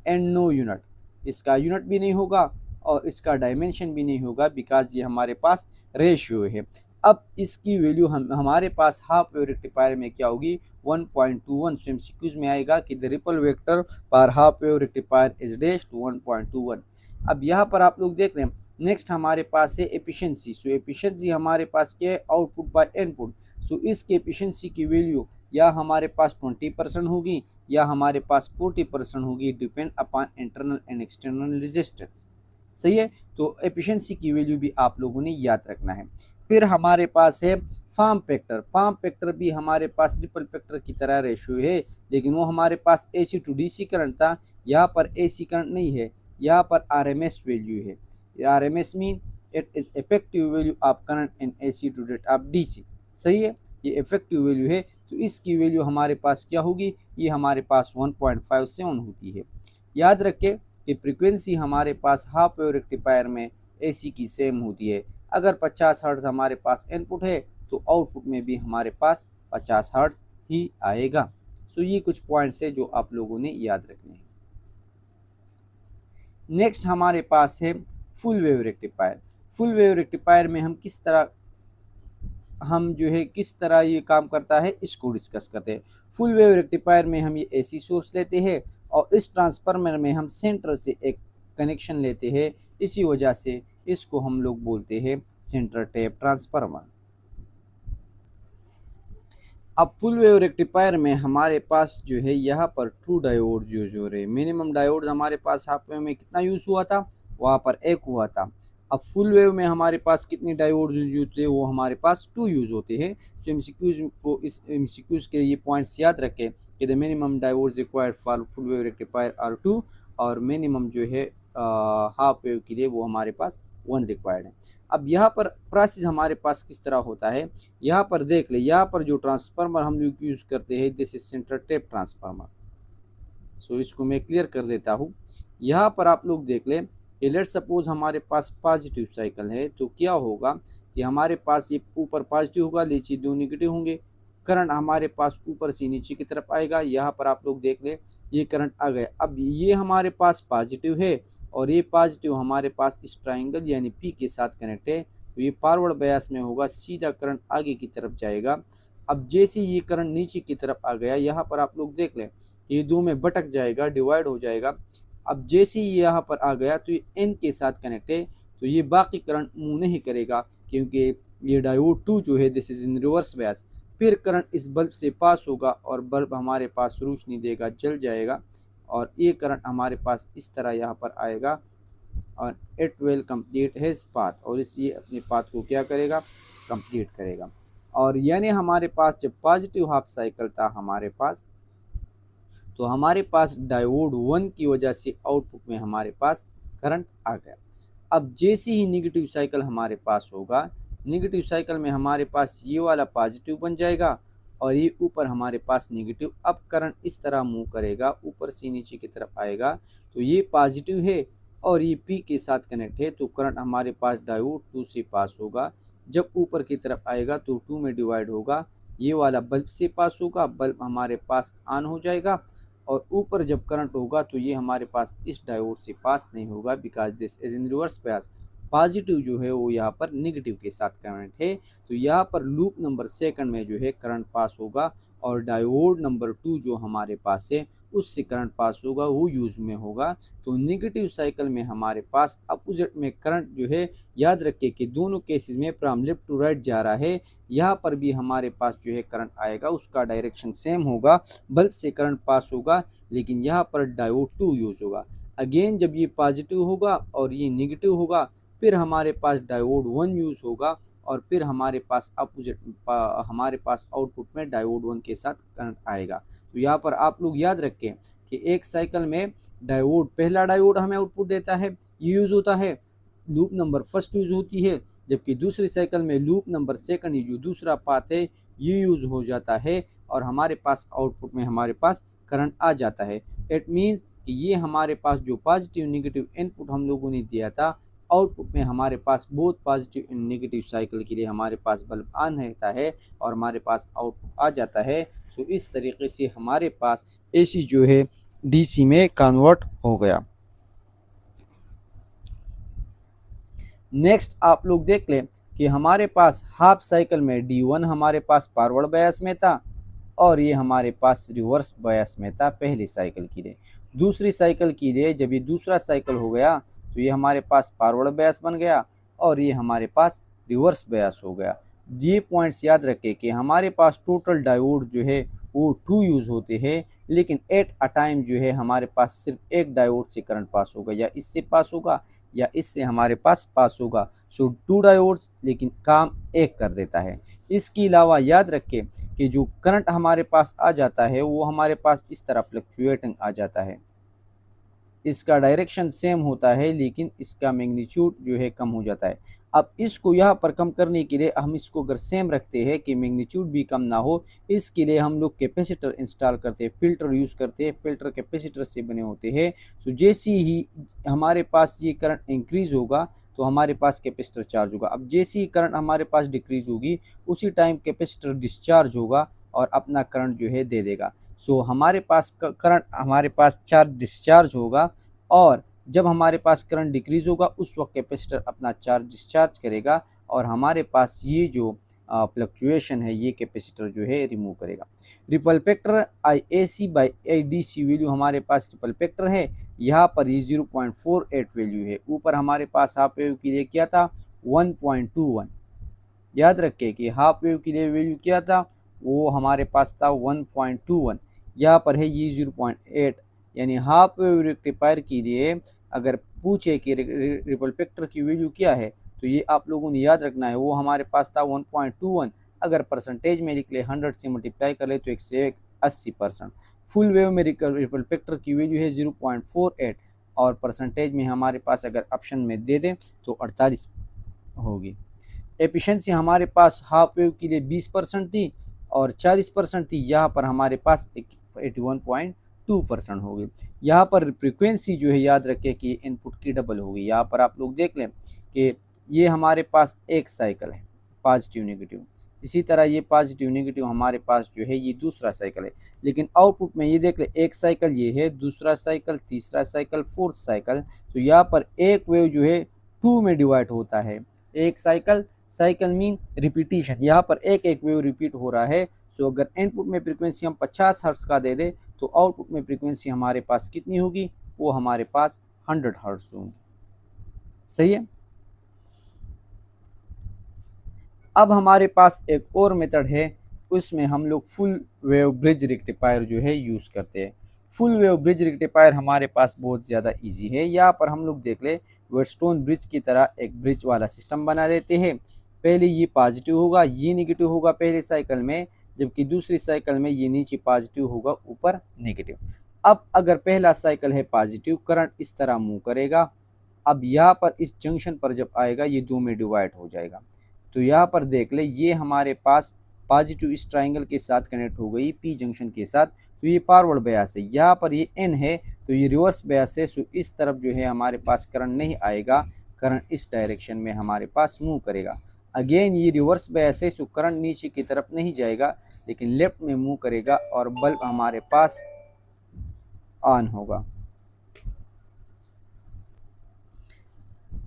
A: and no unit. इसका यूनिट भी नहीं होगा और इसका डायमेंशन भी नहीं होगा, बिकॉज ये हमारे पास रेशियो है। अब इसकी वैल्यू हमारे पास हाफ वेव रेक्टिफायर में क्या होगी, 1.21। सो एमसीक्यूज में आएगा कि द रिपल वेक्टर पर half wave rectifier is dash to 1.21। अब यहाँ पर आप लोग देख रहे हैं, नेक्स्ट हमारे पास है एफिशिएंसी। सो एफिशिएंसी हमारे पास क्या है, आउटपुट बाय इनपुट। सो इसके एफिशिएंसी की वैल्यू या हमारे पास 20% होगी या हमारे पास 40% होगी, depend upon internal and external resistance. सही है। तो एफिशिएंसी की वैल्यू भी आप लोगों ने याद रखना है। फिर हमारे पास है फॉर्म फैक्टर। फॉर्म फैक्टर भी हमारे पास रिपल फैक्टर की तरह रेशियो है, लेकिन वो हमारे पास एसी टू डीसी करंट था, यहाँ पर एसी करंट नहीं है, यहाँ पर आरएमएस वैल्यू है। RMS mean it is effective value of current in AC to date of DC. सही है, ये इफेक्टिव वैल्यू है। तो इसकी वैल्यू हमारे पास क्या होगी, ये हमारे पास 1.57 होती है। याद रखें कि फ्रीक्वेंसी हमारे पास हाफ वेव रेक्टिफायर में एसी की सेम होती है। अगर 50 हर्ट्ज हमारे पास इनपुट है तो आउटपुट में भी हमारे पास 50 हर्ट्ज ही आएगा। सो ये कुछ पॉइंट्स है जो आप लोगों ने याद रखने हैं। नेक्स्ट हमारे पास है full wave rectifier. Full wave rectifier में हम किस तरह ये काम करता है इसको डिस्कस करते हैं। फुल वेव रेक्टिफायर में हम ये एसी सोर्स लेते हैं और इस ट्रांसफार्मर में हम सेंटर से एक कनेक्शन लेते हैं, इसी वजह से इसको हम लोग बोलते हैं सेंटर टैप ट्रांसफार्मर। अब फुल वेव रेक्टिफायर में हमारे पास जो है यहाँ पर टू डायोड यूज हो रहे हैं। मिनिमम डायोड हमारे पास हाफ वेव में कितना यूज हुआ था, वहाँ पर एक हुआ था। अब फुल वेव में हमारे पास कितने डायोड यूज होते हैं, वो हमारे पास 2 यूज होते हैं। सो एमसीक्यूज को, इस एमसीक्यूज के ये पॉइंट्स याद रखें कि the minimum diodes required for full wave rectifier are 2 और मिनिमम जो है हाफ वेव के लिए वो हमारे पास 1 रिक्वायर्ड है। अब यहाँ पर प्रोसेस हमारे पास किस तरह होता है, यहाँ पर देख ले, यहाँ पर जो ट्रांसफार्मर हम लोग यूज़ करते हैं this is centre tap transformer. So इसको मैं क्लियर कर देता हूँ। यहाँ पर आप लोग देख लें कि लेट सपोज हमारे पास पॉजिटिव साइकिल है, तो क्या होगा कि हमारे पास ये ऊपर पॉजिटिव होगा, नीचे दो नेगेटिव होंगे, करंट हमारे पास ऊपर से नीचे की तरफ आएगा। यहाँ पर आप लोग देख लें ये करंट आ गया। अब ये हमारे पास पॉजिटिव है और ये पॉजिटिव हमारे पास इस ट्राइंगल यानी पी के साथ कनेक्ट है, तो ये फॉरवर्ड बायस में होगा, सीधा करंट आगे की तरफ जाएगा। अब जैसे ये करंट नीचे की तरफ आ गया, यहाँ पर आप लोग देख लें ये दो में भटक जाएगा, डिवाइड हो जाएगा। अब जैसे ही यहाँ पर आ गया तो ये एन के साथ कनेक्ट है, तो ये बाकी करंट मूव नहीं करेगा क्योंकि ये डायोड 2 जो है this is in reverse bias. फिर करंट इस बल्ब से पास होगा और बल्ब हमारे पास रोशनी देगा, जल जाएगा, और ये करंट हमारे पास इस तरह यहाँ पर आएगा और it will complete his path, और इस ये अपने पाथ को क्या करेगा, कंप्लीट करेगा। और यानी हमारे पास जब पॉजिटिव हाफ साइकिल था हमारे पास, तो हमारे पास डायोड 1 की वजह से आउटपुट में हमारे पास करंट आ गया। अब जैसे ही नेगेटिव साइकिल हमारे पास होगा, नेगेटिव साइकिल में हमारे पास ये वाला पॉजिटिव बन जाएगा और ये ऊपर हमारे पास नेगेटिव। अब करंट इस तरह मूव करेगा, ऊपर से नीचे की तरफ आएगा, तो ये पॉजिटिव है और ये पी के साथ कनेक्ट है, तो करंट हमारे पास डायोड 2 से पास होगा। जब ऊपर की तरफ आएगा तो 2 में डिवाइड होगा, ये वाला बल्ब से पास होगा, बल्ब हमारे पास ऑन हो जाएगा। और ऊपर जब करंट होगा तो ये हमारे पास इस डायोड से पास नहीं होगा, because this is in reverse bias. Positive जो है वो यहाँ पर नेगेटिव के साथ करंट है, तो यहाँ पर लूप नंबर सेकंड में जो है करंट पास होगा और डायोड नंबर 2 जो हमारे पास है उससे करंट पास होगा, वो यूज में होगा। तो नेगेटिव साइकिल में हमारे पास अपोजिट में करंट जो है, याद रखिए कि दोनों केसेस में फ्रॉम लेफ्ट टू राइट जा रहा है। यहाँ पर भी हमारे पास जो है करंट आएगा, उसका डायरेक्शन सेम होगा, बल्ब से करंट पास होगा, लेकिन यहाँ पर डायोड 2 यूज होगा। अगेन जब ये पॉजिटिव होगा और ये नेगेटिव होगा, फिर हमारे पास डायोड 1 यूज होगा और फिर हमारे पास अपोजिट हमारे पास आउटपुट में डायोड 1 के साथ करंट आएगा। तो यहाँ पर आप लोग याद रखें कि एक साइकिल में डायोड, पहला डायोड हमें आउटपुट देता है, ये यूज होता है, लूप नंबर फर्स्ट यूज होती है, जबकि दूसरी साइकिल में लूप नंबर सेकंड जो दूसरा पाथ है ये यूज हो जाता है और हमारे पास आउटपुट में हमारे पास करंट आ जाता है। इट मीन्स कि ये हमारे पास जो पॉजिटिव नेगेटिव इनपुट हम लोगों ने दिया था, आउटपुट में हमारे पास both positive and negative cycle के लिए हमारे पास बल्ब ऑन रहता है और हमारे पास आउटपुट आ जाता है। सो इस तरीके से हमारे पास एसी जो है डीसी में कन्वर्ट हो गया। नेक्स्ट आप लोग देख लें कि हमारे पास हाफ साइकिल में D1 हमारे पास फॉरवर्ड बायस में था और ये हमारे पास रिवर्स बायस में था पहली साइकिल के लिए। दूसरी साइकिल के लिए जब ये दूसरा साइकिल हो गया तो ये हमारे पास फॉरवर्ड बायस बन गया और ये हमारे पास रिवर्स बायस हो गया। ये पॉइंट्स याद रखें कि हमारे पास टोटल डायोड जो है वो 2 यूज़ होते हैं, लेकिन एट अ टाइम जो है हमारे पास सिर्फ एक डायोड से करंट पास होगा, या इससे पास होगा या इससे हमारे पास पास होगा। सो 2 डायोड्स लेकिन काम एक कर देता है। इसके अलावा याद रखें कि जो करंट हमारे पास आ जाता है वो हमारे पास इस तरह फ्लक्चुएटिंग आ जाता है, इसका डायरेक्शन सेम होता है लेकिन इसका मैग्नीट्यूड जो है कम हो जाता है। अब इसको यहाँ पर कम करने के लिए हम इसको अगर सेम रखते हैं कि मैग्नीट्यूड भी कम ना हो, इसके लिए हम लोग कैपेसिटर इंस्टॉल करते हैं, फिल्टर यूज़ करते हैं, फिल्टर कैपेसिटर से बने होते हैं। तो जैसे ही हमारे पास ये करंट इंक्रीज़ होगा तो हमारे पास कैपेसिटर चार्ज होगा। अब जैसे ही करंट हमारे पास डिक्रीज़ होगी उसी टाइम कैपेसिटर डिस्चार्ज होगा और अपना करंट जो है दे देगा। सो हमारे पास करंट हमारे पास चार्ज डिस्चार्ज होगा और जब हमारे पास करंट डिक्रीज़ होगा उस वक्त कैपेसिटर अपना चार्ज डिस्चार्ज करेगा और हमारे पास ये जो फ्लक्चुएशन है ये कैपेसिटर जो है रिमूव करेगा। Ripple factor IAC by ADC value हमारे पास रिपल फैक्टर है, यहाँ पर ये 0.48 वैल्यू है। ऊपर हमारे पास हाफ वेव के लिए क्या था 1.21। याद रखें कि हाफ वेव के लिए वैल्यू क्या था, वो हमारे पास था 1.21, यहाँ पर है ये 0.8। यानी हाफ वेव रेक्टिफायर के लिए अगर पूछे कि रिपल फैक्टर की वैल्यू क्या है तो ये आप लोगों ने याद रखना है, वो हमारे पास था 1.21। अगर परसेंटेज में लिख ले 100 से मल्टीप्लाई कर ले तो 180%। फुल वेव में रिपल फैक्टर की वैल्यू है 0.48 और परसेंटेज में हमारे पास अगर ऑप्शन में दे दें तो 48 होगी। एफिशिएंसी हमारे पास हाफ वेव के लिए 20% थी और 40% थी, यहाँ पर हमारे पास 81.2% होगी। यहाँ पर फ्रीक्वेंसी जो है याद रखें कि इनपुट की डबल होगी। यहाँ पर आप लोग देख लें कि ये हमारे पास एक साइकिल है पॉजिटिव नेगेटिव, इसी तरह ये पॉजिटिव नेगेटिव हमारे पास जो है ये दूसरा साइकिल है। लेकिन आउटपुट में ये देख ले, एक साइकिल ये है, दूसरा साइकिल, तीसरा साइकिल, फोर्थ साइकिल। तो यहाँ पर एक वेव जो है टू में डिवाइड होता है। एक साइकिल, साइकिल मीन रिपीटिशन, यहाँ पर एक एक वेव रिपीट हो रहा है। सो अगर इनपुट में फ्रीक्वेंसी हम 50 हर्ट्ज का दे दे तो आउटपुट में फ्रीक्वेंसी हमारे पास कितनी होगी, वो हमारे पास 100 हर्ट्ज होगी। सही है। अब हमारे पास एक और मेथड है, उसमें हम लोग फुल वेव ब्रिज रेक्टिफायर जो है यूज़ करते हैं। फुल वेव ब्रिज रेक्टिफायर हमारे पास बहुत ज़्यादा इजी है। यहाँ पर हम लोग देख ले, वेटस्टोन ब्रिज की तरह एक ब्रिज वाला सिस्टम बना देते हैं। पहले ये पॉजिटिव होगा, ये नेगेटिव होगा पहले साइकिल में, जबकि दूसरी साइकिल में ये नीचे पॉजिटिव होगा, ऊपर नेगेटिव। अब अगर पहला साइकिल है पॉजिटिव, करंट इस तरह मूव करेगा। अब यहाँ पर इस जंक्शन पर जब आएगा ये दो में डिवाइड हो जाएगा। तो यहाँ पर देख ले, ये हमारे पास पॉजिटिव इस ट्राइंगल के साथ कनेक्ट हो गई पी जंक्शन के साथ, तो ये फॉरवर्ड बयास है। यहाँ पर ये एन है तो ये रिवर्स बयास है। सो इस तरफ जो है हमारे पास करंट नहीं आएगा, करंट इस डायरेक्शन में हमारे पास मूव करेगा। अगेन ये रिवर्स बयास है, सो करंट नीचे की तरफ नहीं जाएगा लेकिन लेफ्ट में मूव करेगा और बल्ब हमारे पास ऑन होगा।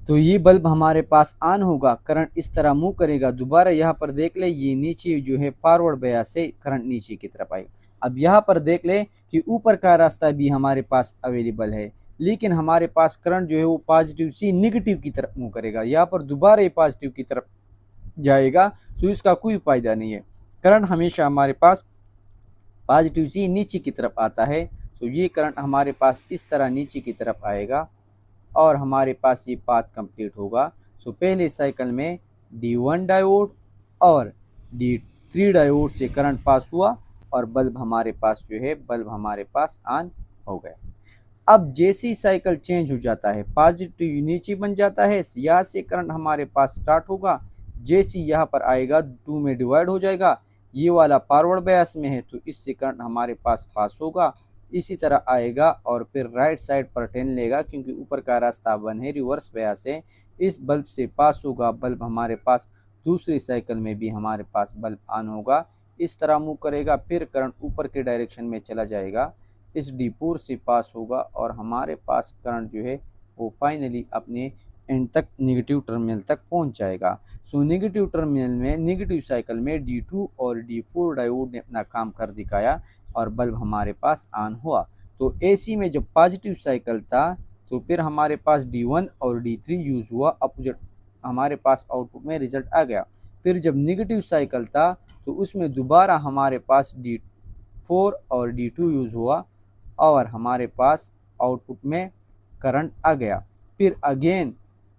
A: तो ये बल्ब हमारे पास ऑन होगा, करंट इस तरह मूव करेगा। दोबारा यहाँ पर देख ले, ये नीचे जो है फॉरवर्ड बयास से करंट नीचे की तरफ आएगा। अब यहाँ पर देख ले कि ऊपर का रास्ता भी हमारे पास अवेलेबल है, लेकिन हमारे पास करंट जो है वो पॉजिटिव से निगेटिव की तरफ मूव करेगा। यहाँ पर दोबारा ये पॉजिटिव की तरफ जाएगा, तो इसका कोई फायदा नहीं है। करंट हमेशा हमारे पास पॉजिटिव से नीचे की तरफ आता है। तो ये करंट हमारे पास इस तरह नीचे की तरफ आएगा और हमारे पास ये पाथ कंप्लीट होगा। सो पहले साइकिल में D1 डायोड और D3 डायोड से करंट पास हुआ और बल्ब हमारे पास जो है बल्ब हमारे पास ऑन हो गया। अब जैसी साइकिल चेंज हो जाता है, पॉजिटिव नीचे बन जाता है, यहाँ से करंट हमारे पास स्टार्ट होगा, जैसी यहाँ पर आएगा टू में डिवाइड हो जाएगा। ये वाला फॉरवर्ड बयास में है तो इससे करंट हमारे पास होगा, इसी तरह आएगा और फिर राइट साइड पर टर्न लेगा, क्योंकि ऊपर का रास्ता बंद है, रिवर्स बयास है। इस बल्ब से पास होगा, बल्ब हमारे पास दूसरी साइकिल में भी हमारे पास बल्ब ऑन होगा, इस तरह मूव करेगा, फिर करंट ऊपर के डायरेक्शन में चला जाएगा, इस D4 से पास होगा और हमारे पास करंट जो है वो फाइनली अपने एंड तक नेगेटिव टर्मिनल तक पहुंच जाएगा। सो नेगेटिव टर्मिनल में नेगेटिव साइकिल में D2 और D4 डायोड ने अपना काम कर दिखाया और बल्ब हमारे पास ऑन हुआ। तो AC में जब पॉजिटिव साइकिल था तो फिर हमारे पास D1 और D3 यूज़ हुआ, अपोजिट हमारे पास आउटपुट में रिजल्ट आ गया। फिर जब नेगेटिव साइकिल था तो उसमें दोबारा हमारे पास D4 और D2 यूज़ हुआ और हमारे पास आउटपुट में करंट आ गया। फिर अगेन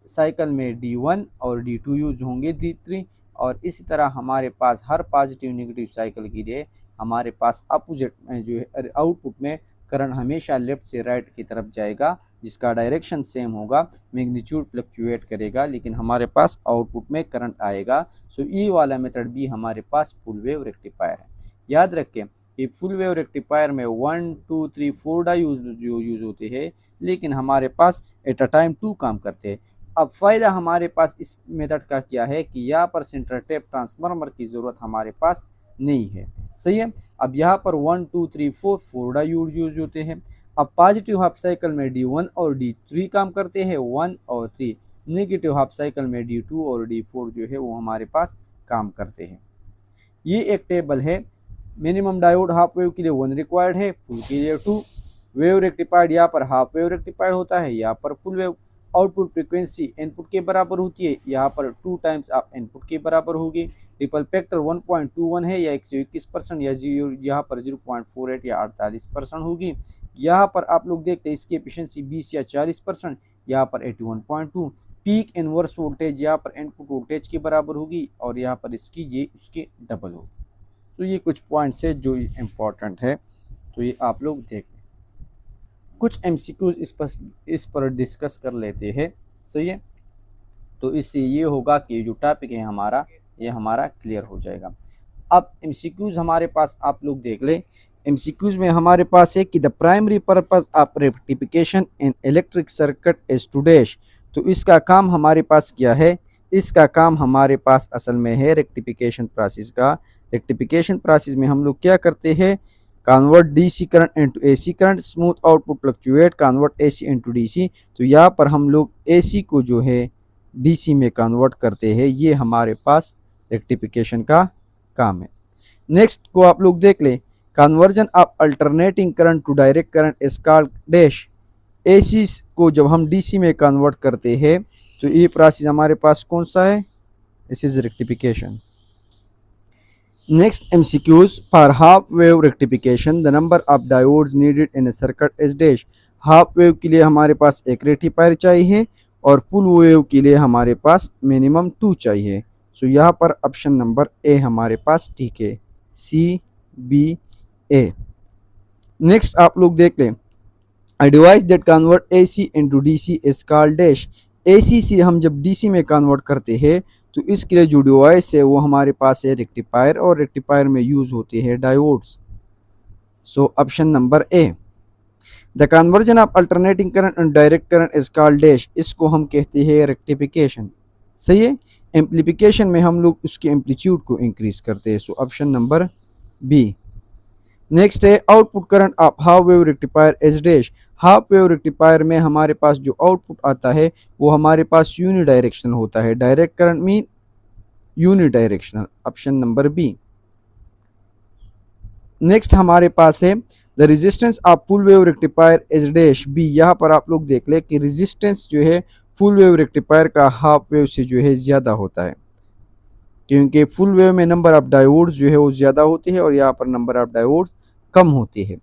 A: साइकिल में D1 और D2 यूज़ होंगे, D3, और इसी तरह हमारे पास हर पॉजिटिव नेगेटिव साइकिल के लिए हमारे पास अपोजिट में जो है आउटपुट में करंट हमेशा लेफ्ट से राइट की तरफ जाएगा, जिसका डायरेक्शन सेम होगा, मैग्नीट्यूड फ्लक्चुएट करेगा, लेकिन हमारे पास आउटपुट में करंट आएगा। सो ये वाला मेथड भी हमारे पास फुल वेव रेक्टिफायर है। याद रखें कि फुल वेव रेक्टिफायर में 1 2 3 4 डायोड यूज़ होते हैं, लेकिन हमारे पास एट अ टाइम 2 काम करते हैं। अब फ़ायदा हमारे पास इस मेथड का क्या है कि यहाँ पर सेंटर टैप ट्रांसफार्मर की ज़रूरत हमारे पास नहीं है। सही है। अब यहाँ पर 1 2 3 4 डायोड यूज होते हैं। अब पॉजिटिव हाफ साइकिल में D1 और D3 काम करते हैं, 1 और 3। नेगेटिव हाफ साइकिल में D2 और D4 जो है वो हमारे पास काम करते हैं। ये एक टेबल है। मिनिमम डायोड हाफ वेव के लिए 1 रिक्वायर्ड है, फुल के लिए 2। वेव रेक्टिफाइड यहाँ पर हाफ वेव रेक्टिफाइड होता है, यहाँ पर full wave. Output frequency input के बराबर होती है, यहाँ पर 2 टाइम्स आप इनपुट के बराबर होगी। रिपल फैक्टर 1.21 है या 121%, या यहाँ पर 0.48 या 48% होगी। यहाँ पर आप लोग देखते हैं इसकी एफिशिएंसी 20 या 40%, यहाँ पर 81.2। पीक इनवर्स वोल्टेज यहाँ पर इनपुट वोल्टेज के बराबर होगी और यहाँ पर इसकी ये उसके डबल होगी। तो ये कुछ पॉइंट्स है जो इम्पोर्टेंट है, तो ये आप लोग देख लें। कुछ MCQs इस पर डिस्कस कर लेते हैं। सही है। तो इससे ये होगा कि जो टॉपिक है हमारा ये हमारा क्लियर हो जाएगा। अब एमसीक्यूज हमारे पास आप लोग देख लें। एमसीक्यूज में हमारे पास है कि the primary purpose of rectification in electric circuit is to dash. तो इसका काम हमारे पास क्या है? इसका काम हमारे पास असल में है रेक्टिफिकेशन प्रोसेस का। रेक्टिफिकेशन प्रोसेस में हम लोग क्या करते हैं? Convert DC current into AC current, smooth output fluctuate, convert AC into DC. तो यहाँ पर हम लोग एसी को जो है डीसी में कन्वर्ट करते हैं। ये हमारे पास रेक्टिफिकेशन का काम है। नेक्स्ट को आप लोग देख लें, conversion of alternating current to direct current is called dash. AC को जब हम डीसी में कन्वर्ट करते हैं तो ये प्रोसेस हमारे पास कौन सा है? This is rectification. Next MCQs, for half wave rectification the number of diodes needed in A circuit is dash. Half wave के लिए हमारे पास एक रेक्टिफायर चाहिए और फुल वेव के लिए हमारे पास मिनिमम 2 चाहिए। सो यहाँ पर ऑप्शन नंबर ए हमारे पास ठीक है, सी बी ए। नेक्स्ट आप लोग देख लें, a device that convert AC into DC is called dash. AC से हम जब डीसी में कन्वर्ट करते हैं तो इसके लिए जो डिवाइस है वो हमारे पास है रेक्टिफायर, और रेक्टिफायर में यूज होते हैं diodes. So option number A. The conversion of alternating current and direct current is called dash. इसको हम कहते हैं रेक्टिफिकेशन। सही है। एम्प्लीफिकेशन में हम लोग उसके एम्पलीट्यूड को इंक्रीज करते हैं। So option number B. Next है, output current of half wave rectifier is dash. Half wave rectifier में हमारे पास जो आउटपुट आता है वो हमारे पास यूनिडायरेक्शनल होता है। Direct current mean unidirectional. Option number B. Next हमारे पास है, the resistance of full wave rectifier is dash b. यहाँ पर आप लोग देख ले कि रेजिस्टेंस जो है फुल वेव रेक्टिफायर का हाफ वेव से जो है ज़्यादा होता है, क्योंकि फुल वेव में नंबर ऑफ डायोड्स जो है वो ज़्यादा होती है और यहाँ पर नंबर ऑफ डायोड्स कम होती है।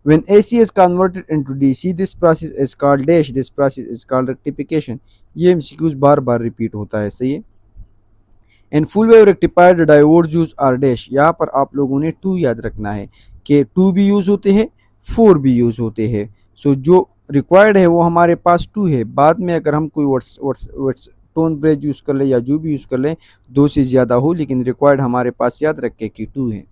A: When AC is converted into DC, this process is called dash. This process is called rectification. ये MCQs बार बार रिपीट होता है। सही है। In full wave rectifier the diodes use are dash। यहाँ पर आप लोगों ने 2 याद रखना है कि 2 भी यूज़ होते हैं, 4 भी यूज़ होते हैं। सो जो रिक्वायर्ड है वो हमारे पास 2 है। बाद में अगर हम कोई वर्ड्स टोन ब्रेज यूज़ कर ले या जो भी यूज़ कर ले 2 से ज़्यादा हो, लेकिन रिक्वायर्ड हमारे पास याद रखे कि 2 है।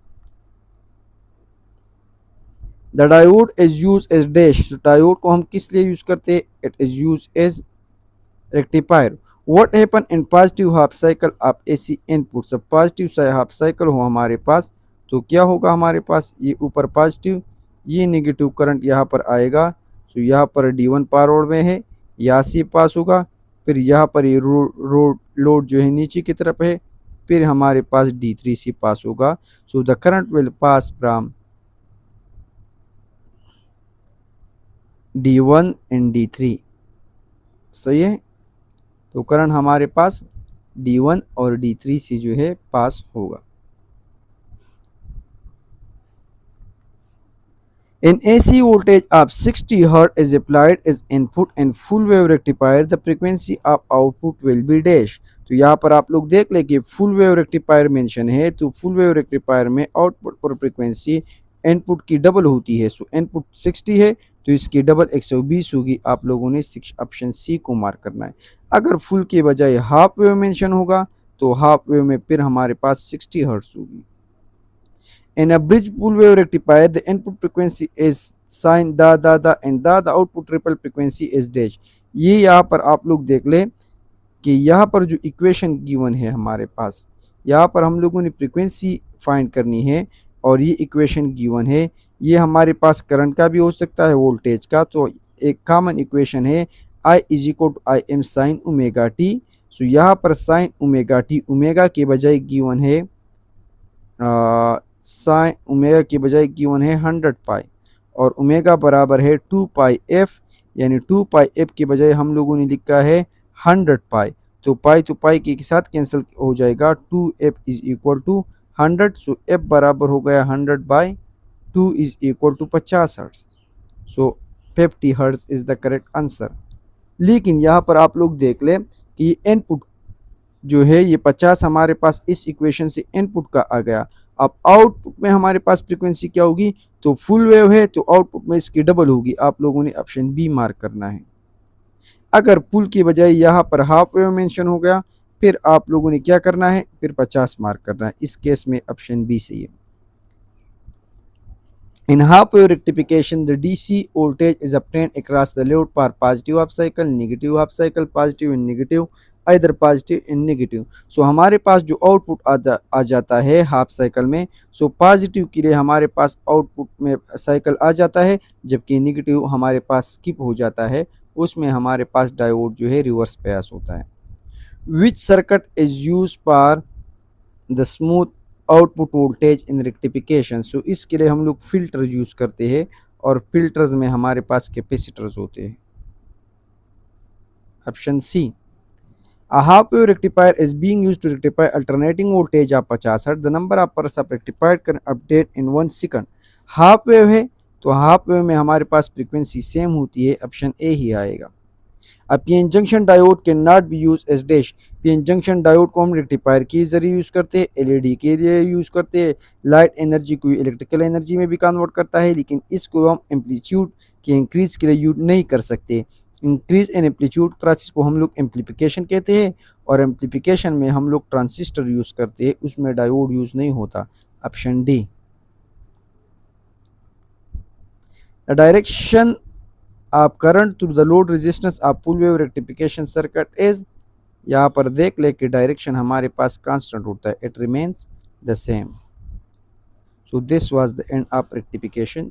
A: The diode is use as dash. Diode को हम किस लिए यूज करते हैं? It is use as rectifier. What happen in positive half cycle of AC input. सब पॉजिटिव हाफ साइकिल हो हमारे पास तो क्या होगा हमारे पास? ये ऊपर पॉजिटिव, ये नेगेटिव करंट यहाँ पर आएगा। तो यहाँ पर D1 फॉरवर्ड में है, यहाँ से पास होगा, फिर यहाँ पर ये लोड जो है नीचे की तरफ है, फिर हमारे पास D3 से पास होगा। So the current will pass from D1 and D3। सही है। तो करंट हमारे पास D1 और D3 से जो है पास होगा। An AC voltage of 60 Hz is applied as input in full wave rectifier. The frequency of output will be dash। तो यहाँ पर आप लोग देख लें कि फुल वेव रेक्टिफायर मेंशन है, तो फुल वेव रेक्टिफायर में आउटपुट पर फ्रीक्वेंसी इनपुट की डबल होती है। सो इनपुट 60 है तो इसकी डबल 120 होगी। आप लोगों ने ऑप्शन सी को मार्क करना है। अगर फुल के बजाय हाफ वेव मेंशन होगा तो हाफ वेव में फिर हमारे पास 60 हर्ट्ज होगी। In a bridge full wave rectifier, the input frequency is sin da and the output ripple frequency is dash। ये यहाँ पर आप लोग देख लें कि यहाँ पर जो इक्वेशन गिवन है हमारे पास, यहाँ पर हम लोगों ने फ्रीक्वेंसी फाइंड करनी है और ये इक्वेशन गिवन है। ये हमारे पास करंट का भी हो सकता है, वोल्टेज का। तो एक कॉमन इक्वेशन है I is equal to I M sine omega T. So यहाँ पर साइन ओमेगा टी, ओमेगा के बजाय गिवन है साइन ओमेगा के बजाय गिवन है 100 पाई, और ओमेगा बराबर है 2 पाई एफ, यानी 2 पाई एफ के बजाय हम लोगों ने लिखा है 100 पाई। तो पाई तो पाई के साथ कैंसिल हो जाएगा, 2f is equal to 100। So f बराबर हो गया 100/2 is equal to 50 hertz. So 50 hertz is the correct answer. लेकिन यहाँ पर आप लोग देख लें कि इनपुट जो है ये 50 हमारे पास इस इक्वेशन से इनपुट का आ गया। अब आउटपुट में हमारे पास फ्रीक्वेंसी क्या होगी? तो फुल वेव है तो आउटपुट में इसकी डबल होगी। आप लोगों ने ऑप्शन बी मार्क करना है। अगर पुल की बजाय यहाँ पर हाफ वेव मेंशन हो गया, फिर आप लोगों ने क्या करना है, फिर 50 मार्क करना है। इस केस में ऑप्शन बी सही है। In half wave rectification, the DC voltage is obtained across the load for positive half cycle, negative half cycle, positive and negative, either positive and negative. So हमारे पास जो आउटपुट आ जाता है हाफ साइकिल में, सो पॉजिटिव के लिए हमारे पास आउटपुट में साइकिल आ जाता है, जबकि नेगेटिव हमारे पास स्किप हो जाता है, उसमें हमारे पास डायोड जो है रिवर्स बयास होता है। Which circuit is use for the smooth output voltage in rectification. So इसके लिए हम लोग फिल्टर यूज़ करते हैं, और फिल्टर्स में हमारे पास कैपेसिटर्स होते हैं। Option c, a half wave rectifier is being used to rectify alternating voltage of 50 Hz. The number of pulses of rectified can update in 1 second. Half wave है तो हाफ वेव में हमारे पास फ्रीक्वेंसी सेम होती है, ऑप्शन ए ही आएगा। अब PN junction diode can not be use as dash. PN junction diode को हम रेक्टिफायर के जरिए यूज़ करते हैं, एलईडी के लिए यूज़ करते हैं, लाइट एनर्जी को इलेक्ट्रिकल एनर्जी में भी कन्वर्ट करता है, लेकिन इसको हम एम्पलीट्यूड के इंक्रीज के लिए यूज नहीं कर सकते। इंक्रीज इन एम्पलीट्यूड प्रोसेस को हम लोग एम्पलीफिकेशन कहते हैं, और एम्पलीफिकेशन में हम लोग ट्रांजिस्टर यूज़ करते हैं, उसमें डायोड यूज़ नहीं होता। Option D. द डायरेक्शन आप current through the load resistance आप पुल वेव रेक्टिफिकेशन सर्किट इज, यहाँ पर देख ले कि डायरेक्शन हमारे पास कांस्टेंट होता है, it remains the same. So this was the end of rectification.